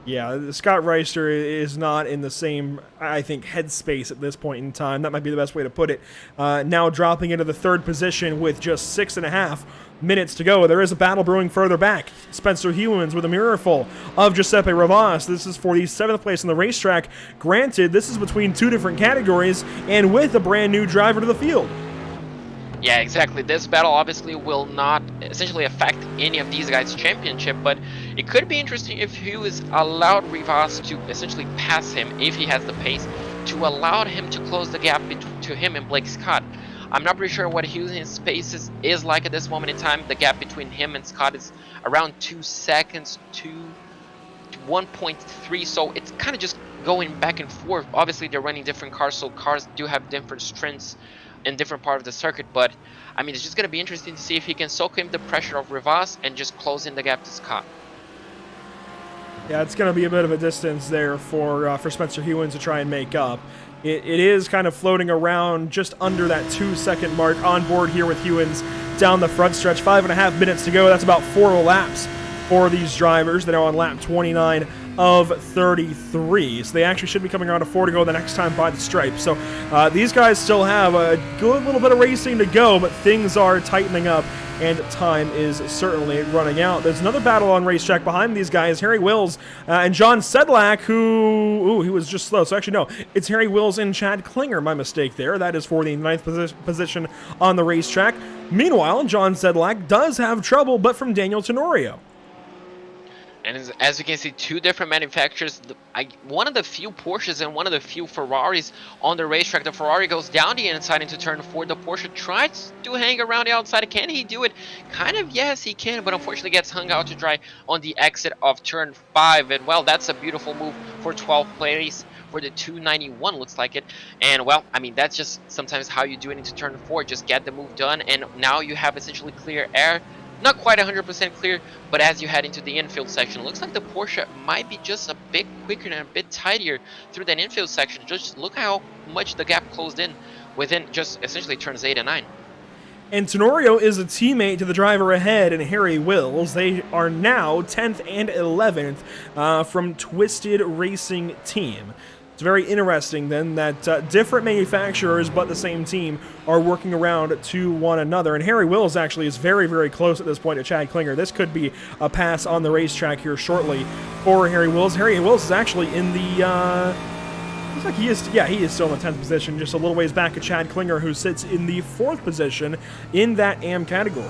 Yeah, Scott Reister is not in the same, I think, headspace at this point in time. That might be the best way to put it. Now dropping into the third position with just 6.5 minutes to go. There is a battle brewing further back. Spencer Hewins with a mirror full of Giuseppe Ravas. This is for the 7th place in the racetrack. Granted, this is between 2 different categories and with a brand new driver to the field. Yeah, exactly. This battle obviously will not essentially affect any of these guys' championship, but it could be interesting if Hughes allowed Rivas to essentially pass him, if he has the pace, to allow him to close the gap to him and Blake Scott. I'm not pretty sure what Hughes' pace is like at this moment in time. The gap between him and Scott is around 2 seconds to 1.3, so it's kind of just going back and forth. Obviously, they're running different cars, so cars do have different strengths in different part of the circuit, but I mean, it's just going to be interesting to see if he can soak in the pressure of Rivas and just close in the gap to Scott. Yeah, it's going to be a bit of a distance there for Spencer Hewins to try and make up. It is kind of floating around just under that 2-second mark on board here with Hewins down the front stretch. 5.5 minutes to go. That's about 4 laps for these drivers. They're on lap 29 of 33, so they actually should be coming around to 4 to go the next time by the stripe. So these guys still have a good little bit of racing to go, but things are tightening up and time is certainly running out. There's another battle on racetrack behind these guys, Harry Wills and John Sedlak, who, he was just slow. So actually, no, it's Harry Wills and Chad Klinger, my mistake there. That is for the 9th position on the racetrack. Meanwhile, John Sedlak does have trouble, but from Daniel Tenorio. And as you can see, two different manufacturers. One of the few Porsches and one of the few Ferraris on the racetrack. The Ferrari goes down the inside into turn 4. The Porsche tries to hang around the outside. Can he do it? Kind of, yes, he can, but unfortunately gets hung out to dry on the exit of turn 5. And, well, that's a beautiful move for 12th place for the 291, looks like it. And, well, I mean, that's just sometimes how you do it into turn 4. Just get the move done, and now you have essentially clear air. Not quite 100% clear, but as you head into the infield section, it looks like the Porsche might be just a bit quicker and a bit tidier through that infield section. Just look how much the gap closed in within just essentially turns 8 and 9. And Tenorio is a teammate to the driver ahead, and Harry Wills. They are now 10th and 11th from Twisted Racing Team. It's very interesting then that different manufacturers but the same team are working around to one another. And Harry Wills actually is very, very close at this point to Chad Klinger. This could be a pass on the racetrack here shortly for Harry Wills. Harry Wills is actually in the... looks like he is still in the 10th position, just a little ways back at Chad Klinger, who sits in the 4th position in that AM category.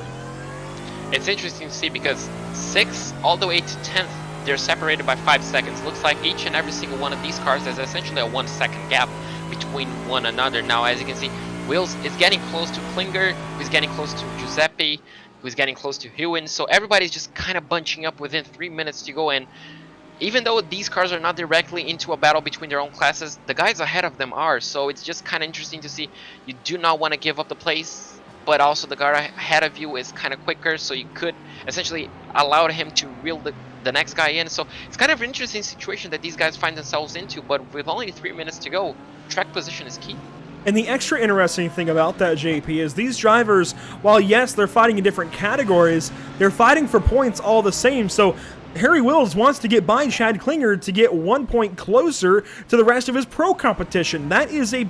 It's interesting to see because 6th all the way to 10th, they're separated by 5 seconds. Looks like each and every single one of these cars has essentially a 1 second gap between one another. Now, as you can see, Wills is getting close to Klinger, who's getting close to Giuseppe, who's getting close to Hewen. So everybody's just kind of bunching up within 3 minutes to go. And even though these cars are not directly into a battle between their own classes, the guys ahead of them are. So it's just kind of interesting to see. You do not want to give up the place, but also the guy ahead of you is kind of quicker, so you could essentially allow him to reel the next guy in. So it's kind of an interesting situation that these guys find themselves into, but with only 3 minutes to go, track position is key. And the extra interesting thing about that, JP, is these drivers, while yes, they're fighting in different categories, they're fighting for points all the same. So Harry Wills wants to get by Chad Klinger to get 1 point closer to the rest of his pro competition. That is a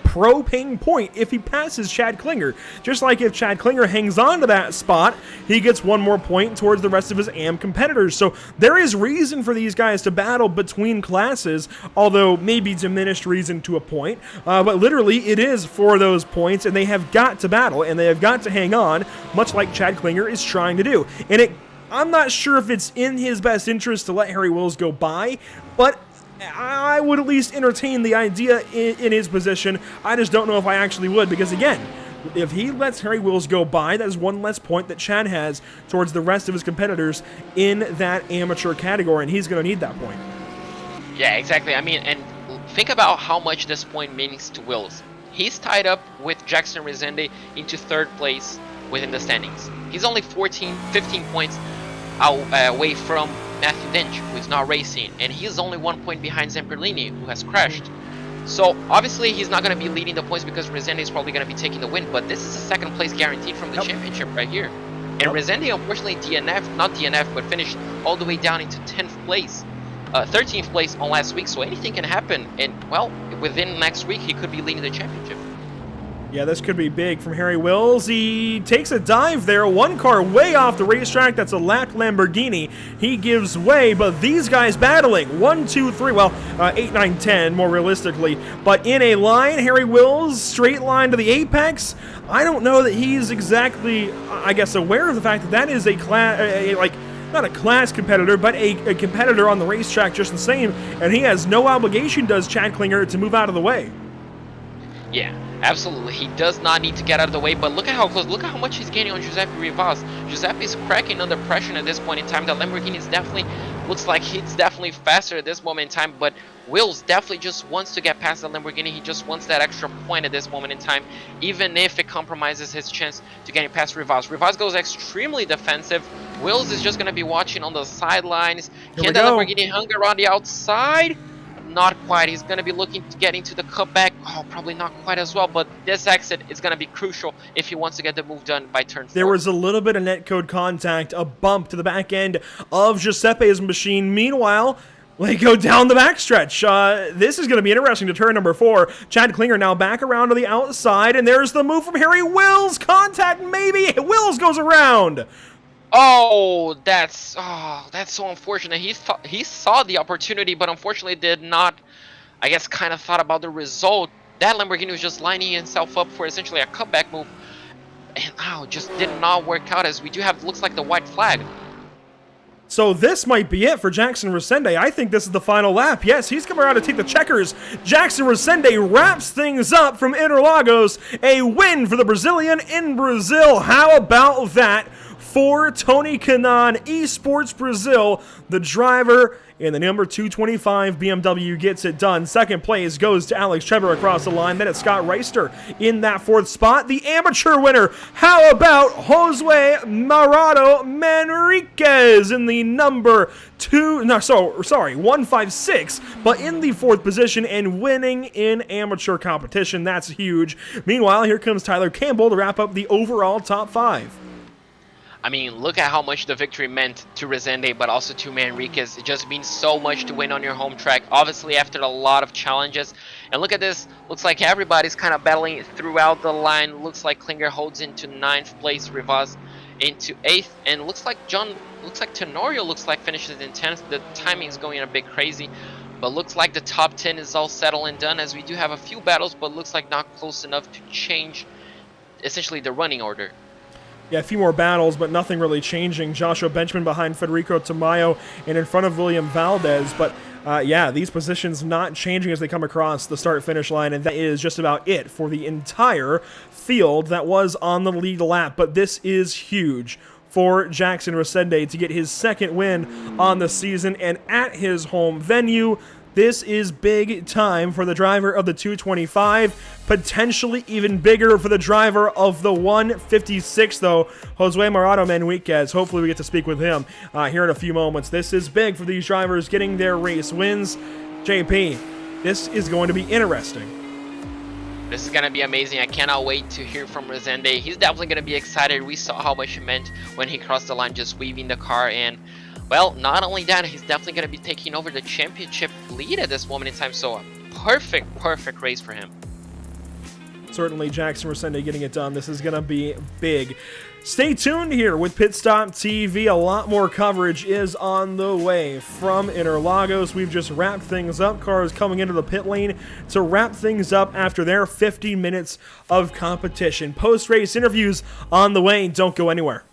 pro paying point if he passes Chad Klinger. Just like if Chad Klinger hangs on to that spot, he gets 1 more point towards the rest of his AM competitors. So there is reason for these guys to battle between classes, although maybe diminished reason to a point. But literally, it is for those points, and they have got to battle, and they have got to hang on, much like Chad Klinger is trying to do. And I'm not sure if it's in his best interest to let Harry Wills go by, but I would at least entertain the idea in his position. I just don't know if I actually would, because again, if he lets Harry Wills go by, that is 1 less point that Chad has towards the rest of his competitors in that amateur category, and he's going to need that point. Yeah, exactly. I mean, and think about how much this point means to Wills. He's tied up with Jackson Resende into 3rd place within the standings. He's only 15 points away from Matthew Dench, who is not racing, and he's only 1 point behind Zamperlini, who has crashed. So obviously he's not going to be leading the points because Resende is probably going to be taking the win, but this is a 2nd place guaranteed from the championship right here. And Resende, unfortunately, not DNF, but finished all the way down into 10th place, 13th place on last week, so anything can happen, and well, within next week he could be leading the championship. Yeah, this could be big from Harry Wills. He takes a dive there, 1 car way off the racetrack. That's a lapped Lamborghini. He gives way, but these guys battling. 1, 2, 3, well, 8, 9, 10, more realistically. But in a line, Harry Wills, straight line to the apex. I don't know that he's exactly, I guess, aware of the fact that that is a class, not a class competitor, but a competitor on the racetrack just the same. And he has no obligation, does Chad Klinger, to move out of the way. Yeah, absolutely. He does not need to get out of the way, but look at how close, look at how much he's gaining on Giuseppe Rivas. Giuseppe is cracking under pressure at this point in time. The Lamborghini is definitely, looks like it's definitely faster at this moment in time, but Wills definitely just wants to get past the Lamborghini. He just wants that extra point at this moment in time, even if it compromises his chance to getting past Rivas. Rivas goes extremely defensive. Wills is just going to be watching on the sidelines. Can the Lamborghini hang around the outside? Not quite. He's going to be looking to get into the cutback. Oh, probably not quite as well, but this exit is going to be crucial if he wants to get the move done by turn 4. There was a little bit of netcode contact, a bump to the back end of Giuseppe's machine. Meanwhile, they go down the backstretch. This is going to be interesting to turn number 4. Chad Klinger now back around to the outside, and there's the move from Harry Wills. Contact, maybe. Wills goes around. Oh, that's so unfortunate. He saw the opportunity, but unfortunately did not, I guess, kind of thought about the result. That Lamborghini was just lining himself up for essentially a cutback move, and just did not work out, as we do have, looks like, the white flag. So this might be it for Jackson Resende. I think this is the final lap. Yes, he's coming around to take the checkers. Jackson Resende wraps things up from Interlagos. A win for the Brazilian in Brazil. How about that for Tony Kanaan, Esports Brazil, the driver in the number 225 BMW gets it done. Second place goes to Alex Cheber across the line. Then it's Scott Reister in that fourth spot. The amateur winner, how about Josue Marado Manriquez in the number 156, but in the fourth position and winning in amateur competition. That's huge. Meanwhile, here comes Tyler Campbell to wrap up the overall top 5. I mean, look at how much the victory meant to Resende, but also to Manriquez. It just means so much to win on your home track, obviously after a lot of challenges. And look at this, looks like everybody's kind of battling throughout the line. Looks like Klinger holds into 9th place, Rivas into 8th, and looks like Tenorio finishes in 10th. The timing is going a bit crazy, but looks like the top 10 is all settled and done, as we do have a few battles, but looks like not close enough to change essentially the running order. Yeah, a few more battles, but nothing really changing. Joshua Benjamin behind Federico Tamayo and in front of William Valdez. But yeah, these positions not changing as they come across the start-finish line, and that is just about it for the entire field that was on the lead lap. But this is huge for Jackson Resende to get his second win on the season and at his home venue. This is big time for the driver of the 225, potentially even bigger for the driver of the 156, though, Josue Marado Manriquez. Hopefully we get to speak with him here in a few moments. This is big for these drivers getting their race wins. JP, this is going to be interesting. This is going to be amazing. I cannot wait to hear from Resende. He's definitely going to be excited. We saw how much it meant when he crossed the line, just weaving the car, and well, not only that, he's definitely going to be taking over the championship lead at this moment in time, so a perfect race for him. Certainly Jackson Resende getting it done. This is going to be big. Stay tuned here with Pit Stop TV. A lot more coverage is on the way from Interlagos. We've just wrapped things up. Cars coming into the pit lane to wrap things up after their 50 minutes of competition. Post-race interviews on the way. Don't go anywhere.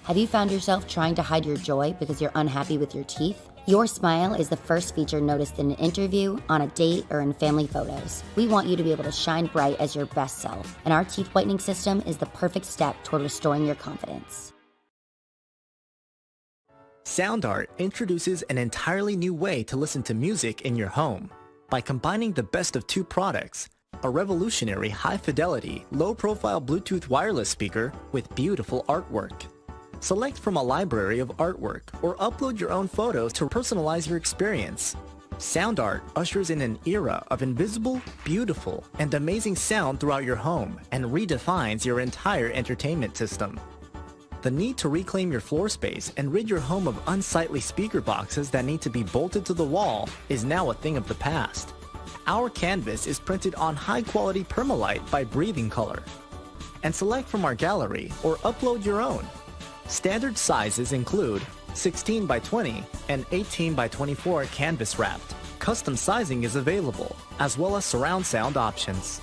Have you found yourself trying to hide your joy because you're unhappy with your teeth? Your smile is the first feature noticed in an interview, on a date, or in family photos. We want you to be able to shine bright as your best self, and our teeth whitening system is the perfect step toward restoring your confidence. Sound Art introduces an entirely new way to listen to music in your home. By combining the best of two products, a revolutionary high-fidelity, low-profile Bluetooth wireless speaker with beautiful artwork. Select from a library of artwork or upload your own photos to personalize your experience. Sound Art ushers in an era of invisible, beautiful, and amazing sound throughout your home and redefines your entire entertainment system. The need to reclaim your floor space and rid your home of unsightly speaker boxes that need to be bolted to the wall is now a thing of the past. Our canvas is printed on high-quality permalite by Breathing Color. And select from our gallery or upload your own. Standard sizes include 16 by 20 and 18 by 24 canvas wrapped. Custom sizing is available, as well as surround sound options.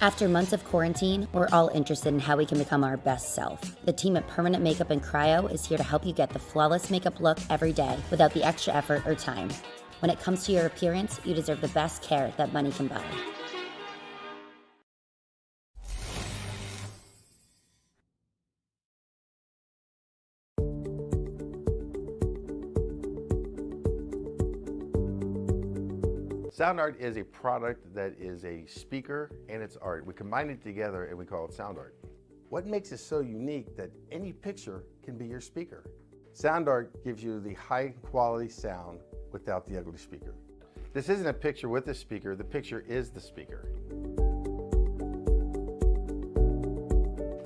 After months of quarantine, we're all interested in how we can become our best self. The team at Permanent Makeup and Cryo is here to help you get the flawless makeup look every day without the extra effort or time. When it comes to your appearance, you deserve the best care that money can buy. Sound Art is a product that is a speaker and it's art. We combine it together and we call it Sound Art. What makes it so unique that any picture can be your speaker? Sound Art gives you the high quality sound without the ugly speaker. This isn't a picture with a speaker, the picture is the speaker.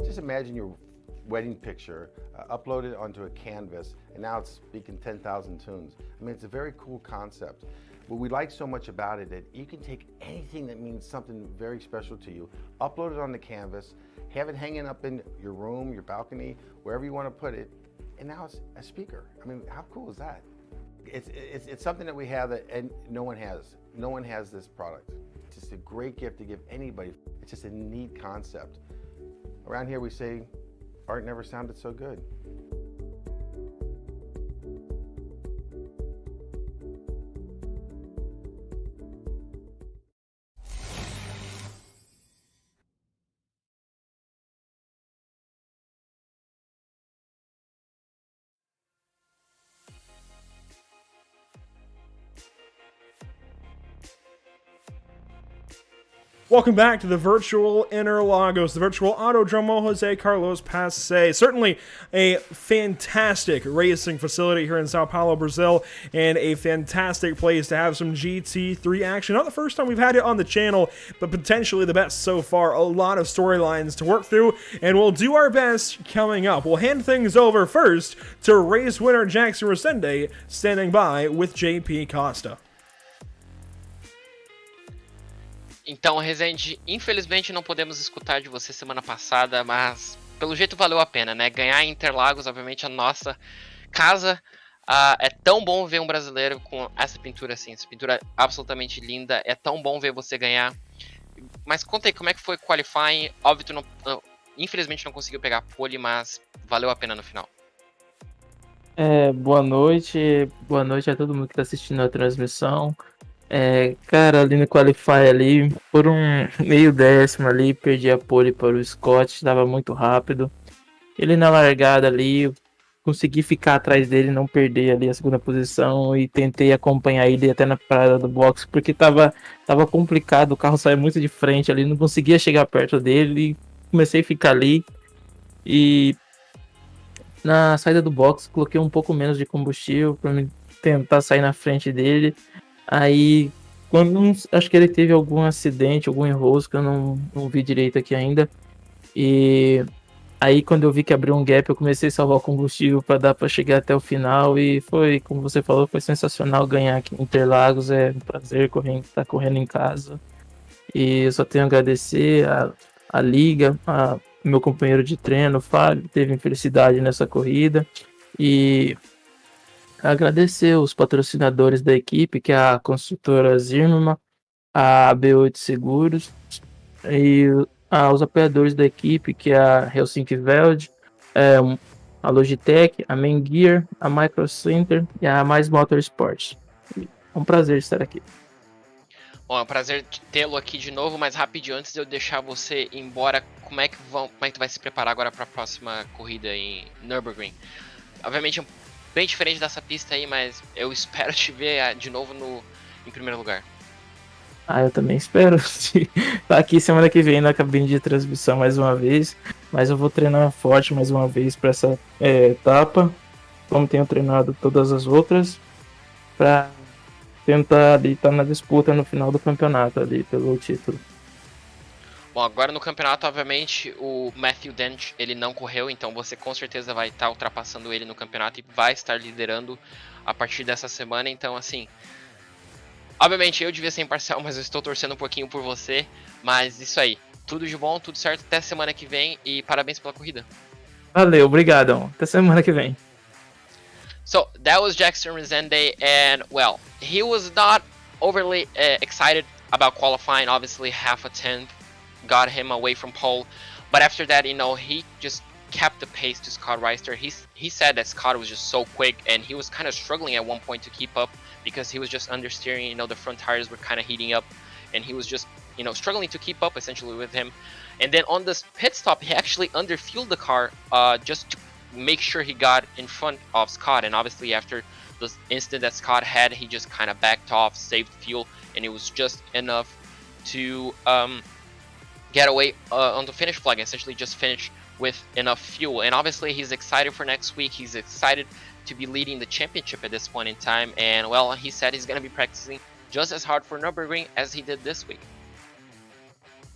Just imagine your wedding picture uploaded onto a canvas and now it's speaking 10,000 tunes. I mean, it's a very cool concept. What we like so much about it that you can take anything that means something very special to you, upload it on the canvas, have it hanging up in your room, your balcony, wherever you want to put it, and now it's a speaker. I mean, how cool is that? It's something that we have that and no one has. No one has this product. It's just a great gift to give anybody. It's just a neat concept. Around here we say, art never sounded so good. Welcome back to the virtual Interlagos, the virtual Autodromo Jose Carlos Passe. Certainly a fantastic racing facility here in Sao Paulo, Brazil, and a fantastic place to have some GT3 action. Not the first time we've had it on the channel, but potentially the best so far. A lot of storylines to work through, and we'll do our best coming up. We'll hand things over first to race winner Jackson Resende, standing by with JP Costa. Então, Rezende, infelizmente não podemos escutar de você semana passada, mas pelo jeito valeu a pena, né? Ganhar em Interlagos, obviamente, a nossa casa. É tão bom ver um brasileiro com essa pintura assim, essa pintura absolutamente linda. É tão bom ver você ganhar. Mas conta aí, como é que foi o qualifying? Óbvio, tu infelizmente não conseguiu pegar a pole, mas valeu a pena no final. Boa noite a todo mundo que está assistindo a transmissão. Cara, ali no Qualify ali, por um meio décimo ali, perdi a pole para o Scott, estava muito rápido. Ele na largada ali, eu consegui ficar atrás dele, não perder ali a segunda posição e tentei acompanhar ele até na parada do box, porque tava complicado, o carro saía muito de frente ali, não conseguia chegar perto dele, comecei a ficar ali e na saída do box coloquei um pouco menos de combustível para me tentar sair na frente dele. Aí, acho que ele teve algum acidente, algum enrosco, eu não vi direito aqui ainda. E aí, quando eu vi que abriu um gap, eu comecei a salvar o combustível para dar para chegar até o final. E foi, como você falou, foi sensacional ganhar aqui em Interlagos. É um prazer estar correndo em casa. E eu só tenho a agradecer a Liga, meu companheiro de treino, o Fábio, teve infelicidade nessa corrida. E agradecer os patrocinadores da equipe, que é a construtora Zimmermann, a B8 Seguros, e os apoiadores da equipe, que é a Helsinki Veld, a Logitech, a Main Gear, a Micro Center e a Mais Motorsports. É um prazer estar aqui. Bom, é um prazer tê-lo aqui de novo, mas rapidinho, antes de eu deixar você ir embora, como é que tu vai se preparar agora para a próxima corrida em Nürburgring? Obviamente bem diferente dessa pista aí, mas eu espero te ver de novo em primeiro lugar. Eu também espero estar aqui semana que vem na cabine de transmissão mais uma vez, mas eu vou treinar forte mais uma vez para essa etapa, como tenho treinado todas as outras, para tentar ali estar na disputa no final do campeonato ali pelo título. Bom, agora no campeonato, obviamente, o Matthew Dent, ele não correu, então você com certeza vai estar ultrapassando ele no campeonato e vai estar liderando a partir dessa semana. Então, assim, obviamente eu devia ser imparcial, mas eu estou torcendo um pouquinho por você. Mas isso aí, tudo de bom, tudo certo, até semana que vem e parabéns pela corrida. Valeu, obrigado, até semana que vem. So, that was Jackson Resende, and, well, he was not overly excited about qualifying, obviously half a tenth got him away from pole, but after that, he just kept the pace to Scott Reister. He said that Scott was just so quick, and he was kind of struggling at one point to keep up because he was just understeering. The front tires were kind of heating up, and he was just struggling to keep up essentially with him. And then on this pit stop, he actually underfueled the car just to make sure he got in front of Scott. And obviously after the incident that Scott had, he just kind of backed off, saved fuel, and it was just enough to get away on the finish flag, essentially just finish with enough fuel. And obviously he's excited for next week. He's excited to be leading the championship at this point in time. And, well, he said he's going to be practicing just as hard for Nürburgring as he did this week.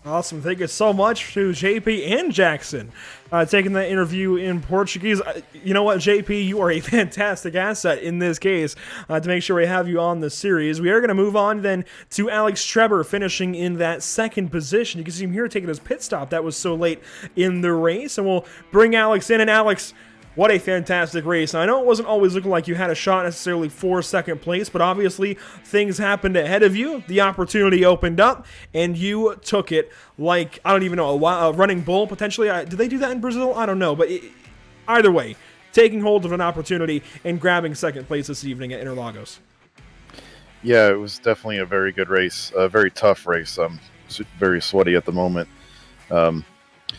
Awesome. Thank you so much to JP and Jackson taking that interview in Portuguese. You know what, JP, you are a fantastic asset in this case to make sure we have you on the series. We are going to move on then to Alex Treber finishing in that second position. You can see him here taking his pit stop that was so late in the race. And we'll bring Alex in. And Alex, what a fantastic race. Now, I know it wasn't always looking like you had a shot necessarily for second place, but obviously things happened ahead of you. The opportunity opened up, and you took it like, I don't even know, a running bull, potentially. Did they do that in Brazil? I don't know, but either way, taking hold of an opportunity and grabbing second place this evening at Interlagos. Yeah, it was definitely a very good race, a very tough race. I'm very sweaty at the moment.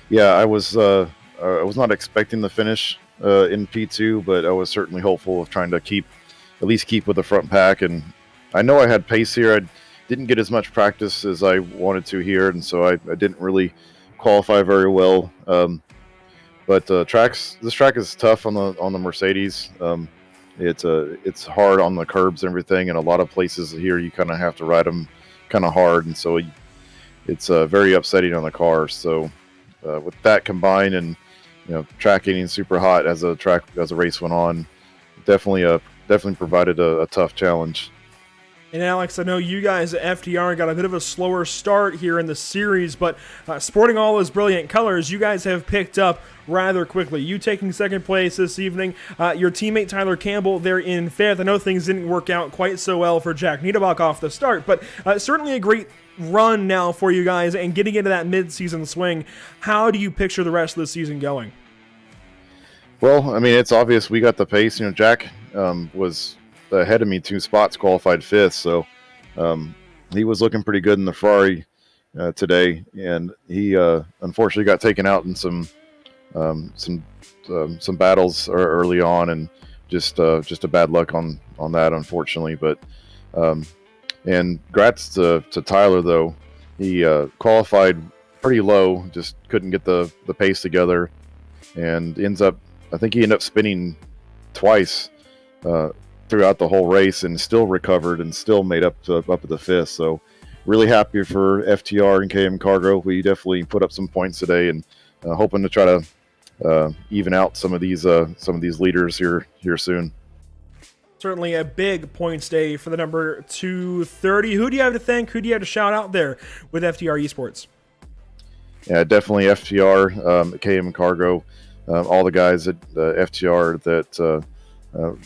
Yeah, I was not expecting the finish in P2, but I was certainly hopeful of trying to at least keep with the front pack. And I know I had pace here. I didn't get as much practice as I wanted to here, and so I didn't really qualify very well. But this track is tough on the Mercedes. It's hard on the curbs and everything, and a lot of places here you kind of have to ride them kind of hard, and so it's very upsetting on the car. So with that combined, and track getting super hot as the race went on, definitely provided a tough challenge. And Alex, I know you guys at FTR got a bit of a slower start here in the series, but sporting all those brilliant colors, you guys have picked up rather quickly. You taking second place this evening, your teammate Tyler Campbell there in fifth. I know things didn't work out quite so well for Jack Niederbach off the start, but certainly a great run now for you guys and getting into that mid-season swing. How do you picture the rest of the season going? Well, I mean, it's obvious we got the pace. Jack was ahead of me 2 spots, qualified 5th, so he was looking pretty good in the Ferrari today, and he unfortunately got taken out in some battles early on, and just a bad luck on that, unfortunately. But and congrats to Tyler, though. He qualified pretty low, just couldn't get the pace together, and I think he ended up spinning twice throughout the whole race, and still recovered and still made up at the 5th. So really happy for FTR and KM Cargo. We definitely put up some points today, and hoping to try to even out some of these leaders here soon. Certainly a big points day for the number 230. Who do you have to thank? Who do you have to shout out there with FTR Esports? Yeah, definitely FTR, KM Cargo, all the guys at FTR that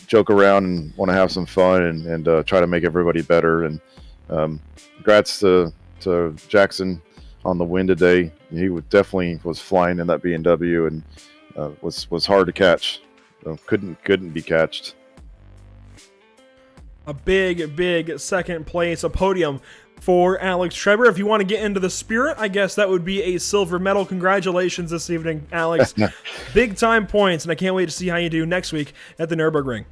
joke around and want to have some fun and try to make everybody better. And congrats to Jackson on the win today. He definitely was flying in that BMW, and was hard to catch. Couldn't be catched. A big second place, a podium for Alex Treber. If you want to get into the spirit, I guess that would be a silver medal. Congratulations this evening, Alex. Big time points, and I can't wait to see how you do next week at the Nürburgring.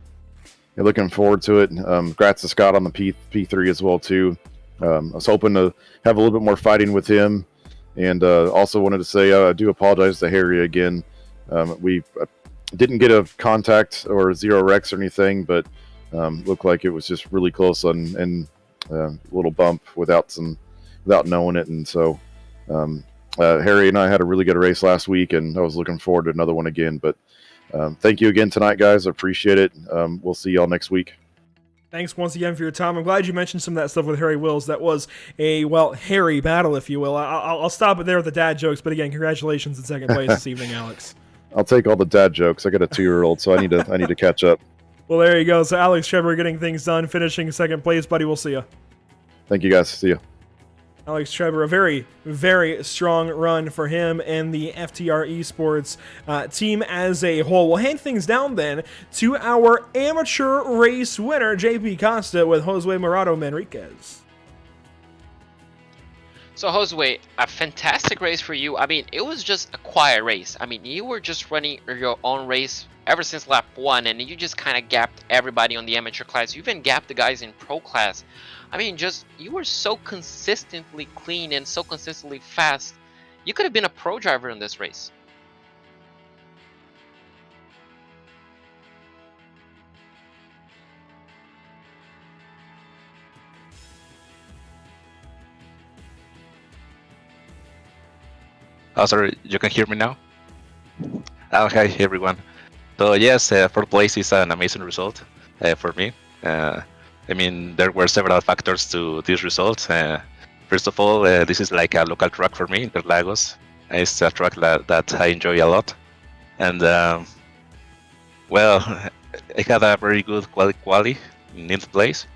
Yeah, looking forward to it. Congrats to Scott on the P3 as well, too. I was hoping to have a little bit more fighting with him, and also wanted to say I do apologize to Harry again. We didn't get a contact or 0 wrecks or anything, but looked like it was just really close and a little bump without knowing it. And so Harry and I had a really good race last week, and I was looking forward to another one again. But thank you again tonight, guys. I appreciate it. We'll see y'all next week. Thanks once again for your time. I'm glad you mentioned some of that stuff with Harry Wills. That was a, hairy battle, if you will. I'll stop it there with the dad jokes, but again, congratulations in second place this evening, Alex. I'll take all the dad jokes. I got a 2-year-old, so I need to catch up. Well, there you go. So Alex Treber getting things done, finishing second place, buddy. We'll see you. Thank you, guys. See you. Alex Treber, a very, very strong run for him and the FTR Esports team as a whole. We'll hand things down then to our amateur race winner, JP Costa, with Josue Morado Manriquez. So Josue, a fantastic race for you. I mean, it was just a quiet race. I mean, you were just running your own race ever since lap 1, and you just kind of gapped everybody on the amateur class. You even gapped the guys in pro class. I mean, you were so consistently clean and so consistently fast. You could have been a pro driver in this race. Oh, sorry, you can hear me now? Oh, hi everyone. So yes, fourth place is an amazing result for me. I mean, there were several factors to this result. First of all, this is like a local track for me, Interlagos. It's a track that I enjoy a lot. And well, I had a very good quali in 9th place.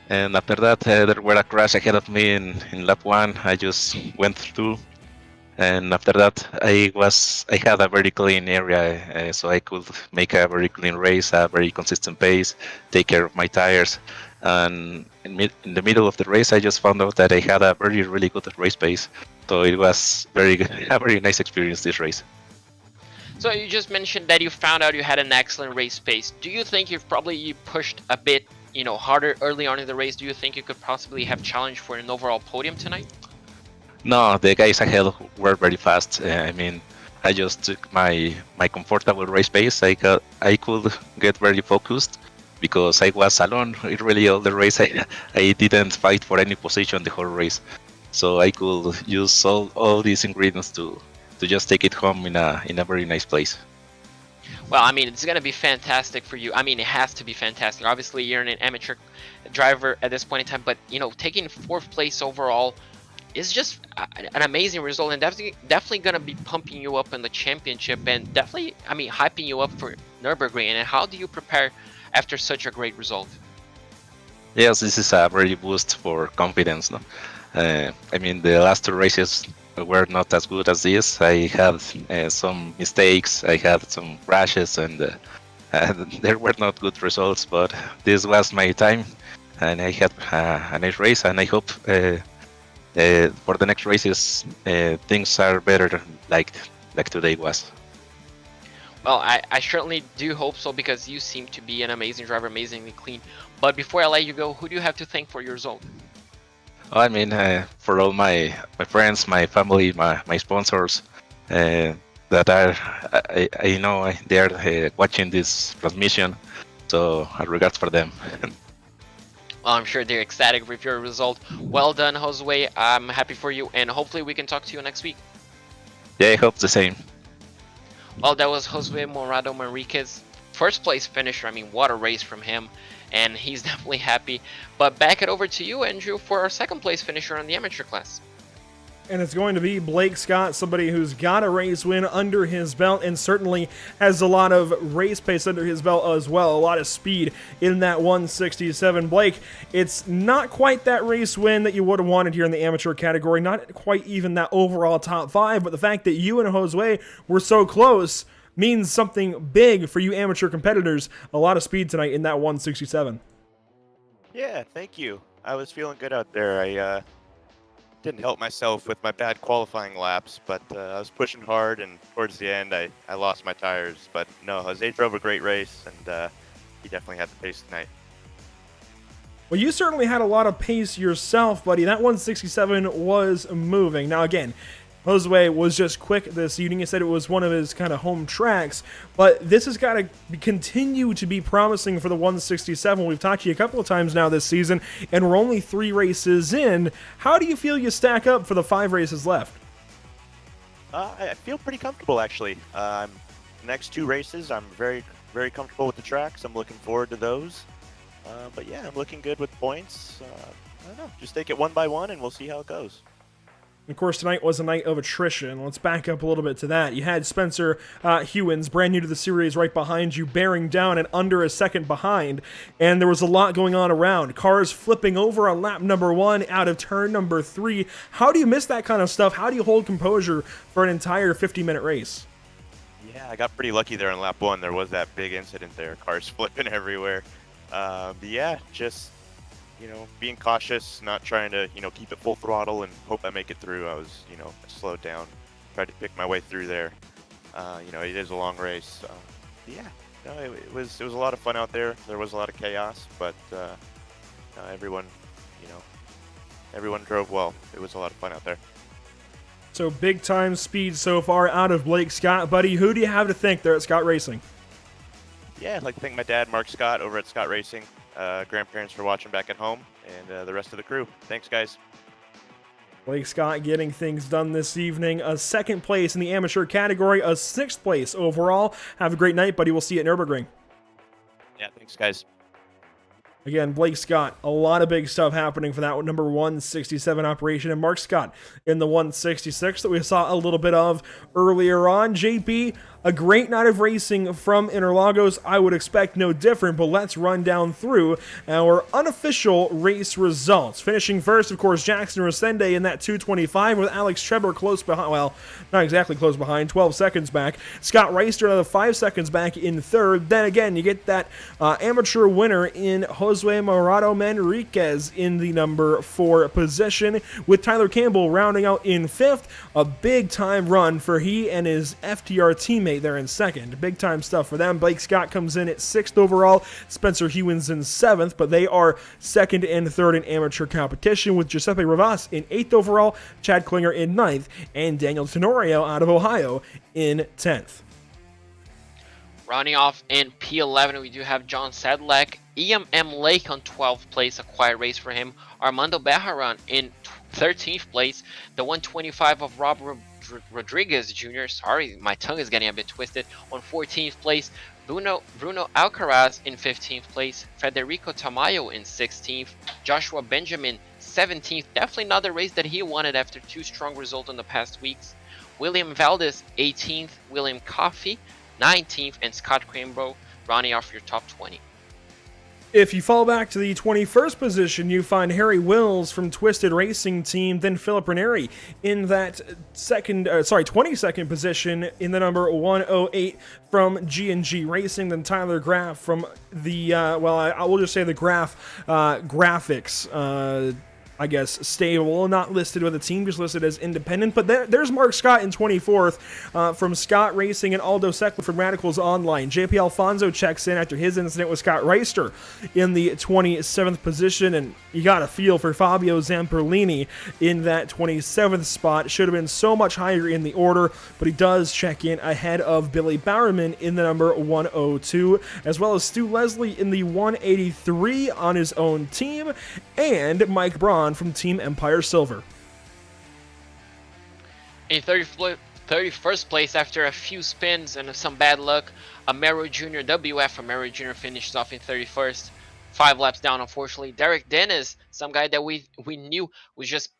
And after that, there were a crash ahead of me in lap 1. I just went through. And after that, I had a very clean area, so I could make a very clean race, a very consistent pace, take care of my tires. And in the middle of the race, I just found out that I had a really good race pace. So it was a very nice experience, this race. So you just mentioned that you found out you had an excellent race pace. Do you think you've probably pushed a bit, harder early on in the race? Do you think you could possibly have challenged for an overall podium tonight? No, the guys ahead were very fast. I mean, I just took my comfortable race pace. I could get very focused because I was alone. Really, all the race, I didn't fight for any position the whole race, so I could use all these ingredients to just take it home in a very nice place. Well, I mean, it's going to be fantastic for you. I mean, it has to be fantastic. Obviously, you're an amateur driver at this point in time, but, taking 4th place overall is just an amazing result, and definitely going to be pumping you up in the championship, and definitely, hyping you up for Nürburgring. And how do you prepare after such a great result? Yes, this is a very boost for confidence. No? I mean, the last 2 races were not as good as this. I had some mistakes, I had some crashes, and there were not good results, but this was my time, and I had a nice race, and I hope for the next races things are better like today was. Well, I certainly do hope so, because you seem to be an amazing driver, amazingly clean. But before I let you go, who do you have to thank for your result? I mean, for all my friends, my family, my sponsors that are, I know they are watching this transmission, so regards for them. Well, I'm sure they're ecstatic with your result. Well done, Josue. I'm happy for you, and hopefully we can talk to you next week. Yeah, I hope the same. Well, that was Josue Morado Manriquez, 1st place finisher. I mean, what a race from him, and he's definitely happy. But back it over to you, Andrew, for our 2nd place finisher in the amateur class. And it's going to be Blake Scott, somebody who's got a race win under his belt and certainly has a lot of race pace under his belt as well, a lot of speed in that 167. Blake, it's not quite that race win that you would have wanted here in the amateur category, not quite even that overall top 5, but the fact that you and Josue were so close means something big for you amateur competitors. A lot of speed tonight in that 167. Yeah, thank you. I was feeling good out there. I didn't help myself with my bad qualifying laps, but I was pushing hard, and towards the end I lost my tires. But no, Jose drove a great race, and he definitely had the pace tonight. Well, you certainly had a lot of pace yourself, buddy. That 167 was moving. Now, again, Josue was just quick this evening. He said it was one of his kind of home tracks, but this has got to continue to be promising for the 167. We've talked to you a couple of times now this season, and we're only 3 races in. How do you feel you stack up for the 5 races left? I feel pretty comfortable, actually. The next 2 races, I'm very, very comfortable with the tracks. I'm looking forward to those. But yeah, I'm looking good with points. I don't know, just take it one by one, and we'll see how it goes. Of course, tonight was a night of attrition. Let's back up a little bit to that. You had Spencer Hewins, brand new to the series, right behind you, bearing down and under a second behind. And there was a lot going on around. Cars flipping over on lap number 1 out of turn number 3. How do you miss that kind of stuff? How do you hold composure for an entire 50-minute race? Yeah, I got pretty lucky there on lap 1. There was that big incident there. Cars flipping everywhere. But yeah, just being cautious, not trying to, keep it full throttle and hope I make it through. I was, slowed down, tried to pick my way through there. It is a long race. Yeah, it was a lot of fun out there. There was a lot of chaos, but everyone drove well. It was a lot of fun out there. So big time speed so far out of Blake Scott. Buddy, who do you have to thank there at Scott Racing? Yeah, I'd like to thank my dad, Mark Scott, over at Scott Racing. Grandparents for watching back at home, and the rest of the crew. Thanks, guys. Blake Scott getting things done this evening. A second place in the amateur category, a sixth place overall. Have a great night, buddy. We'll see you at Nürburgring. Yeah, thanks, guys. Again, Blake Scott, a lot of big stuff happening for that number 167 operation. And Mark Scott in the 166 that we saw a little bit of earlier on. JP, a great night of racing from Interlagos. I would expect no different, but let's run down through our unofficial race results. Finishing first, of course, Jackson Resende in that 225 with Alex Trebor close behind. Well, not exactly close behind, 12 seconds back. Scott Reister another 5 seconds back in third. Then again, you get that amateur winner in Josue Morado Manriquez in the number 4 position, with Tyler Campbell rounding out in 5th. A big time run for he and his FTR teammate there in 2nd. Big time stuff for them. Blake Scott comes in at 6th overall. Spencer Hewins in 7th, but they are 2nd and 3rd in amateur competition, with Giuseppe Rivas in 8th overall, Chad Klinger in 9th, and Daniel Tenorio out of Ohio in 10th. Rounding off in P11, we do have John Sedlak, EMM Lake on 12th place, a quiet race for him. Armando Bejarran in 13th place. The 125 of Rob Rodriguez Jr., sorry, my tongue is getting a bit twisted, on 14th place. Bruno Alcaraz in 15th place. Federico Tamayo in 16th. Joshua Benjamin 17th. Definitely not the race that he wanted after 2 strong results in the past weeks. William Valdez 18th. William Coffey 19th, and Scott Cranbrough rounding off your top 20. If you fall back to the 21st position, you find Harry Wills from Twisted Racing Team, then Philip Ranieri in that 22nd position in the number 108 from G&G Racing, then Tyler Graff from the, I will just say the Graff Graphics, I guess, stable, not listed with a team, just listed as independent. But there's Mark Scott in 24th from Scott Racing, and Aldo Seckler from Radicals Online. JP Alfonso checks in after his incident with Scott Reister in the 27th position, and you got a feel for Fabio Zamperlini in that 27th spot. Should have been so much higher in the order, but he does check in ahead of Billy Bowerman in the number 102, as well as Stu Leslie in the 183 on his own team, and Mike Braun from Team Empire Silver. In 31st place, after a few spins and some bad luck, Amaro Jr. WF Amaro Jr. finishes off in 31st. 5 laps down, unfortunately. Derek Dennis, some guy that we knew was just,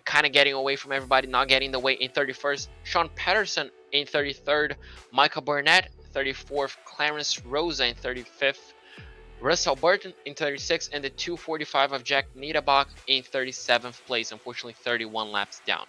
kind of getting away from everybody, not getting the way, in 31st. Sean Patterson in 33rd. Michael Burnett, 34th. Clarence Rosa in 35th. Russell Burton in 36th, and the 245 of Jack Niederbach in 37th place, unfortunately 31 laps down.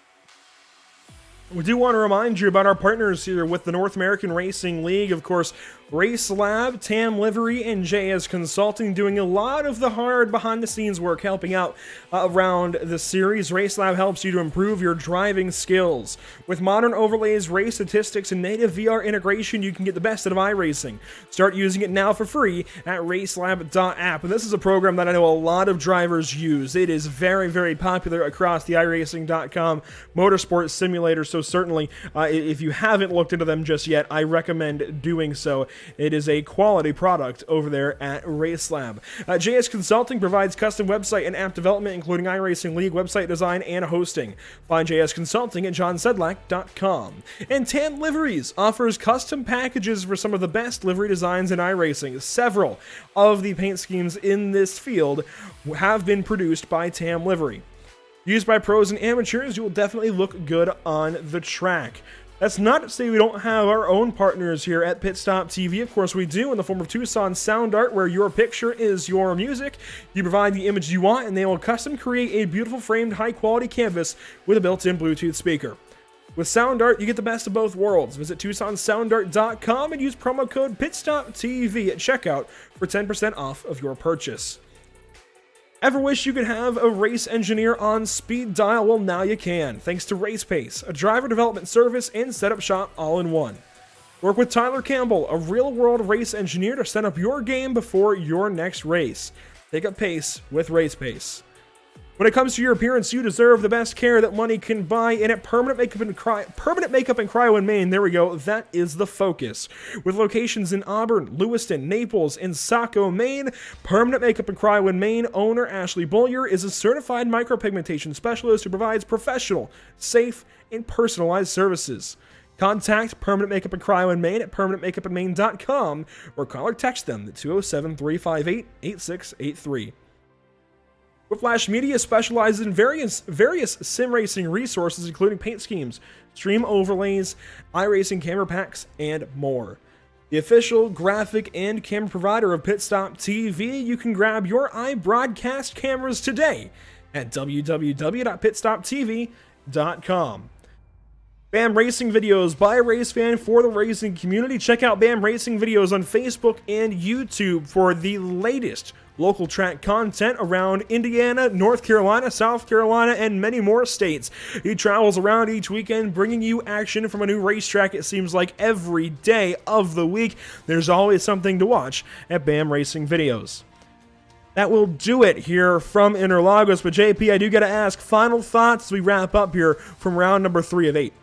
We do want to remind you about our partners here with the North American Racing League. Of course, Race Lab, Tam Livery, and JS Consulting doing a lot of the hard behind-the-scenes work helping out around the series. Race Lab helps you to improve your driving skills. With modern overlays, race statistics, and native VR integration, you can get the best out of iRacing. Start using it now for free at racelab.app. And this is a program that I know a lot of drivers use. It is very, very popular across the iRacing.com motorsport simulator, so certainly if you haven't looked into them just yet, I recommend doing so. It is a quality product over there at RaceLab. JS Consulting provides custom website and app development, including iRacing League website design and hosting. Find JS Consulting at johnsedlak.com. And Tam Liveries offers custom packages for some of the best livery designs in iRacing. Several of the paint schemes in this field have been produced by Tam Livery. Used by pros and amateurs, you will definitely look good on the track. That's not to say we don't have our own partners here at Pit Stop TV. Of course we do, in the form of Tucson Sound Art, where your picture is your music. You provide the image you want, and they will custom create a beautiful framed high-quality canvas with a built-in Bluetooth speaker. With Sound Art, you get the best of both worlds. Visit TucsonSoundArt.com and use promo code PitStopTV at checkout for 10% off of your purchase. Ever wish you could have a race engineer on speed dial? Well, now you can, thanks to RacePace, a driver development service and setup shop all in one. Work with Tyler Campbell, a real-world race engineer, to set up your game before your next race. Take up pace with RacePace. When it comes to your appearance, you deserve the best care that money can buy, and at Permanent Makeup and Cryo in Maine, there we go, that is the focus. With locations in Auburn, Lewiston, Naples, and Saco, Maine, Permanent Makeup and Cryo in Maine owner Ashley Bollier is a certified micropigmentation specialist who provides professional, safe, and personalized services. Contact Permanent Makeup and Cryo in Maine at permanentmakeupinmaine.com or call or text them at 207-358-8683. Whiplash Media specializes in various sim racing resources, including paint schemes, stream overlays, iRacing camera packs, and more. The official graphic and camera provider of Pitstop TV, you can grab your iBroadcast cameras today at www.pitstoptv.com. BAM Racing Videos by a race fan for the racing community. Check out BAM Racing Videos on Facebook and YouTube for the latest local track content around Indiana, North Carolina, South Carolina, and many more states. He travels around each weekend bringing you action from a new racetrack. It seems like every day of the week there's always something to watch at BAM Racing Videos. That will do it here from Interlagos, but JP, I do got to ask, final thoughts as we wrap up here from round number 3 of 8.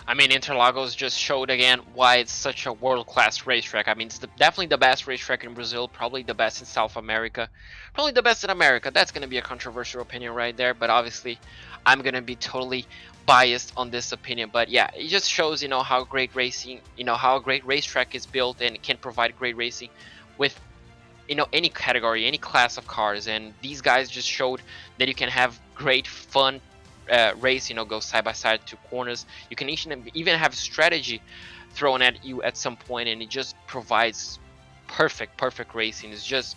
I mean, Interlagos just showed again why it's such a world-class racetrack. I mean, it's definitely the best racetrack in Brazil, probably the best in South America, probably the best in America. That's going to be a controversial opinion right there, but obviously I'm going to be totally biased on this opinion. But yeah, it just shows, how great racing, how a great racetrack is built and can provide great racing with, any category, any class of cars. And these guys just showed that you can have great fun race, go side by side to corners. You can even have strategy thrown at you at some point, and it just provides perfect racing. It's just,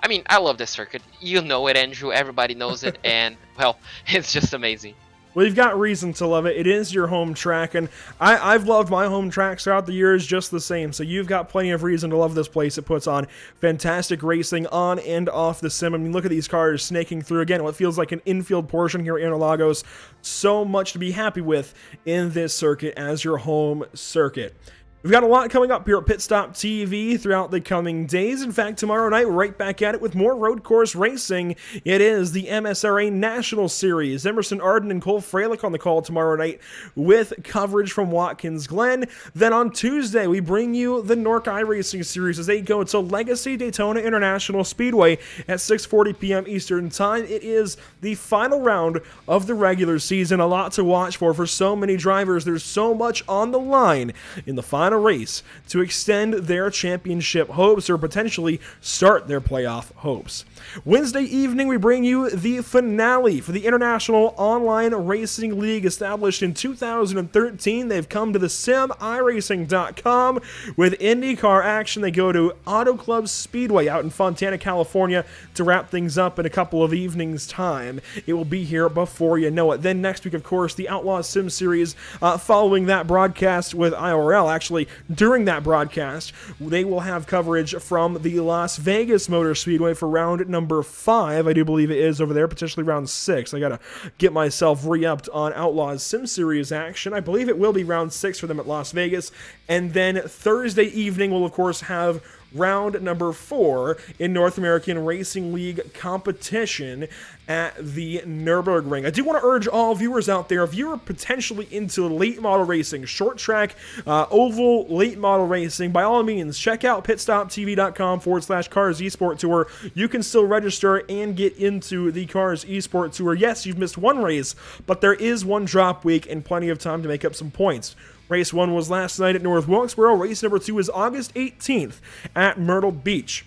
I mean, I love this circuit. You know it, Andrew. Everybody knows it, and well, it's just amazing. Well, you've got reason to love it. It is your home track, and I've loved my home tracks throughout the years just the same, so you've got plenty of reason to love this place. It puts on fantastic racing on and off the sim. I mean, look at these cars snaking through, again, what feels like an infield portion here at Interlagos. So much to be happy with in this circuit as your home circuit. We've got a lot coming up here at Pit Stop TV throughout the coming days. In fact, tomorrow night, we're right back at it with more road course racing. It is the MSRA National Series. Emerson Arden and Cole Freilich on the call tomorrow night with coverage from Watkins Glen. Then on Tuesday, we bring you the Nork iRacing Series as they go to Legacy Daytona International Speedway at 6:40 p.m. Eastern Time. It is the final round of the regular season. A lot to watch for so many drivers. There's so much on the line in the final race to extend their championship hopes or potentially start their playoff hopes. Wednesday evening, we bring you the finale for the International Online Racing League, established in 2013. They've come to the SimIRacing.com with IndyCar action. They go to Auto Club Speedway out in Fontana, California to wrap things up in a couple of evenings' time. It will be here before you know it. Then next week, of course, the Outlaw Sim Series following that broadcast with IRL. Actually, during that broadcast, they will have coverage from the Las Vegas Motor Speedway for round number 5, I do believe it is over there, potentially round 6. I gotta get myself re-upped on Outlaws Sim Series action. I believe it will be round 6 for them at Las Vegas. And then Thursday evening, we'll of course have round number 4 in North American Racing League competition at the Nürburgring. I do want to urge all viewers out there, if you're potentially into late model racing, short track, oval, late model racing, by all means, check out pitstoptv.com/Cars Esport Tour. You can still register and get into the Cars Esport Tour. Yes, you've missed one race, but there is one drop week and plenty of time to make up some points. Race 1 was last night at North Wilkesboro. Race number 2 is August 18th at Myrtle Beach.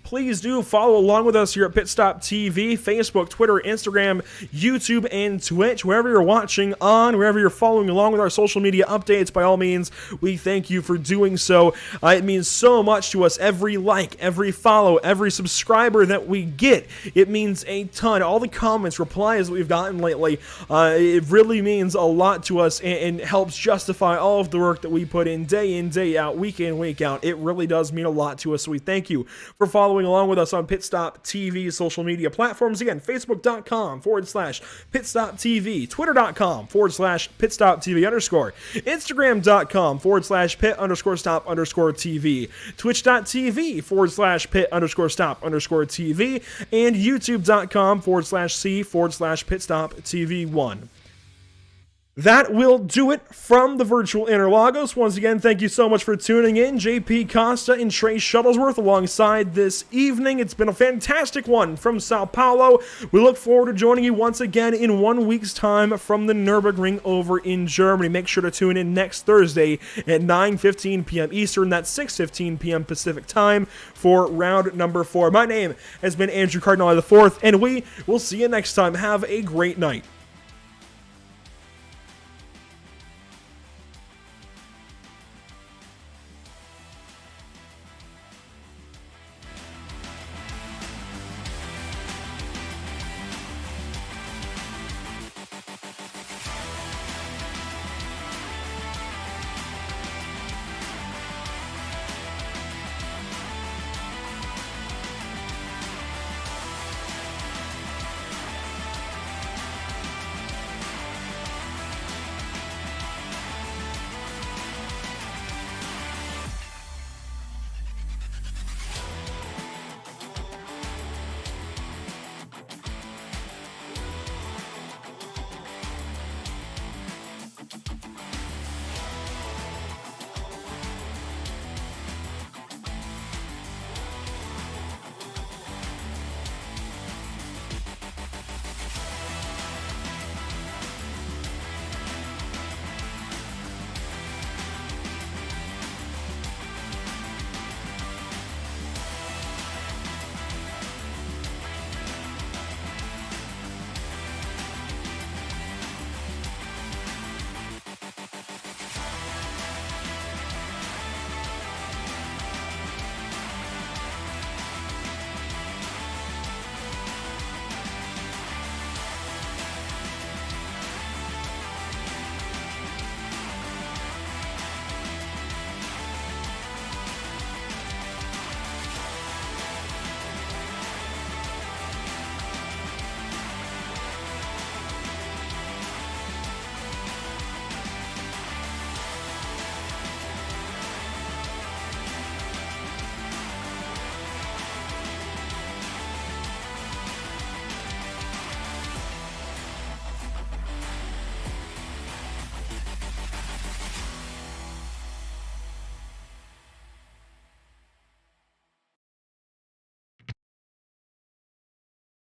Please do follow along with us here at Pit Stop TV, Facebook, Twitter, Instagram, YouTube, and Twitch. Wherever you're watching on, wherever you're following along with our social media updates, by all means, we thank you for doing so. It means so much to us. Every like, every follow, every subscriber that we get, it means a ton. All the comments, replies that we've gotten lately, it really means a lot to us and helps justify all of the work that we put in, day out, week in, week out. It really does mean a lot to us, so we thank you for following following along with us on Pit Stop TV social media platforms. Again, Facebook.com/PitStopTV, Twitter.com/PitStopTV_, Instagram.com/Pit_Stop_TV, Twitch.tv/Pit_Stop_TV, and YouTube.com/C/PitStopTV1. That will do it from the virtual Interlagos. Once again, thank you so much for tuning in. JP Costa and Trey Shuttlesworth alongside this evening. It's been a fantastic one from Sao Paulo. We look forward to joining you once again in 1 week's time from the Nürburgring over in Germany. Make sure to tune in next Thursday at 9:15 p.m. Eastern. That's 6:15 p.m. Pacific time for round number 4. My name has been Andrew Cardinale IV, and we will see you next time. Have a great night.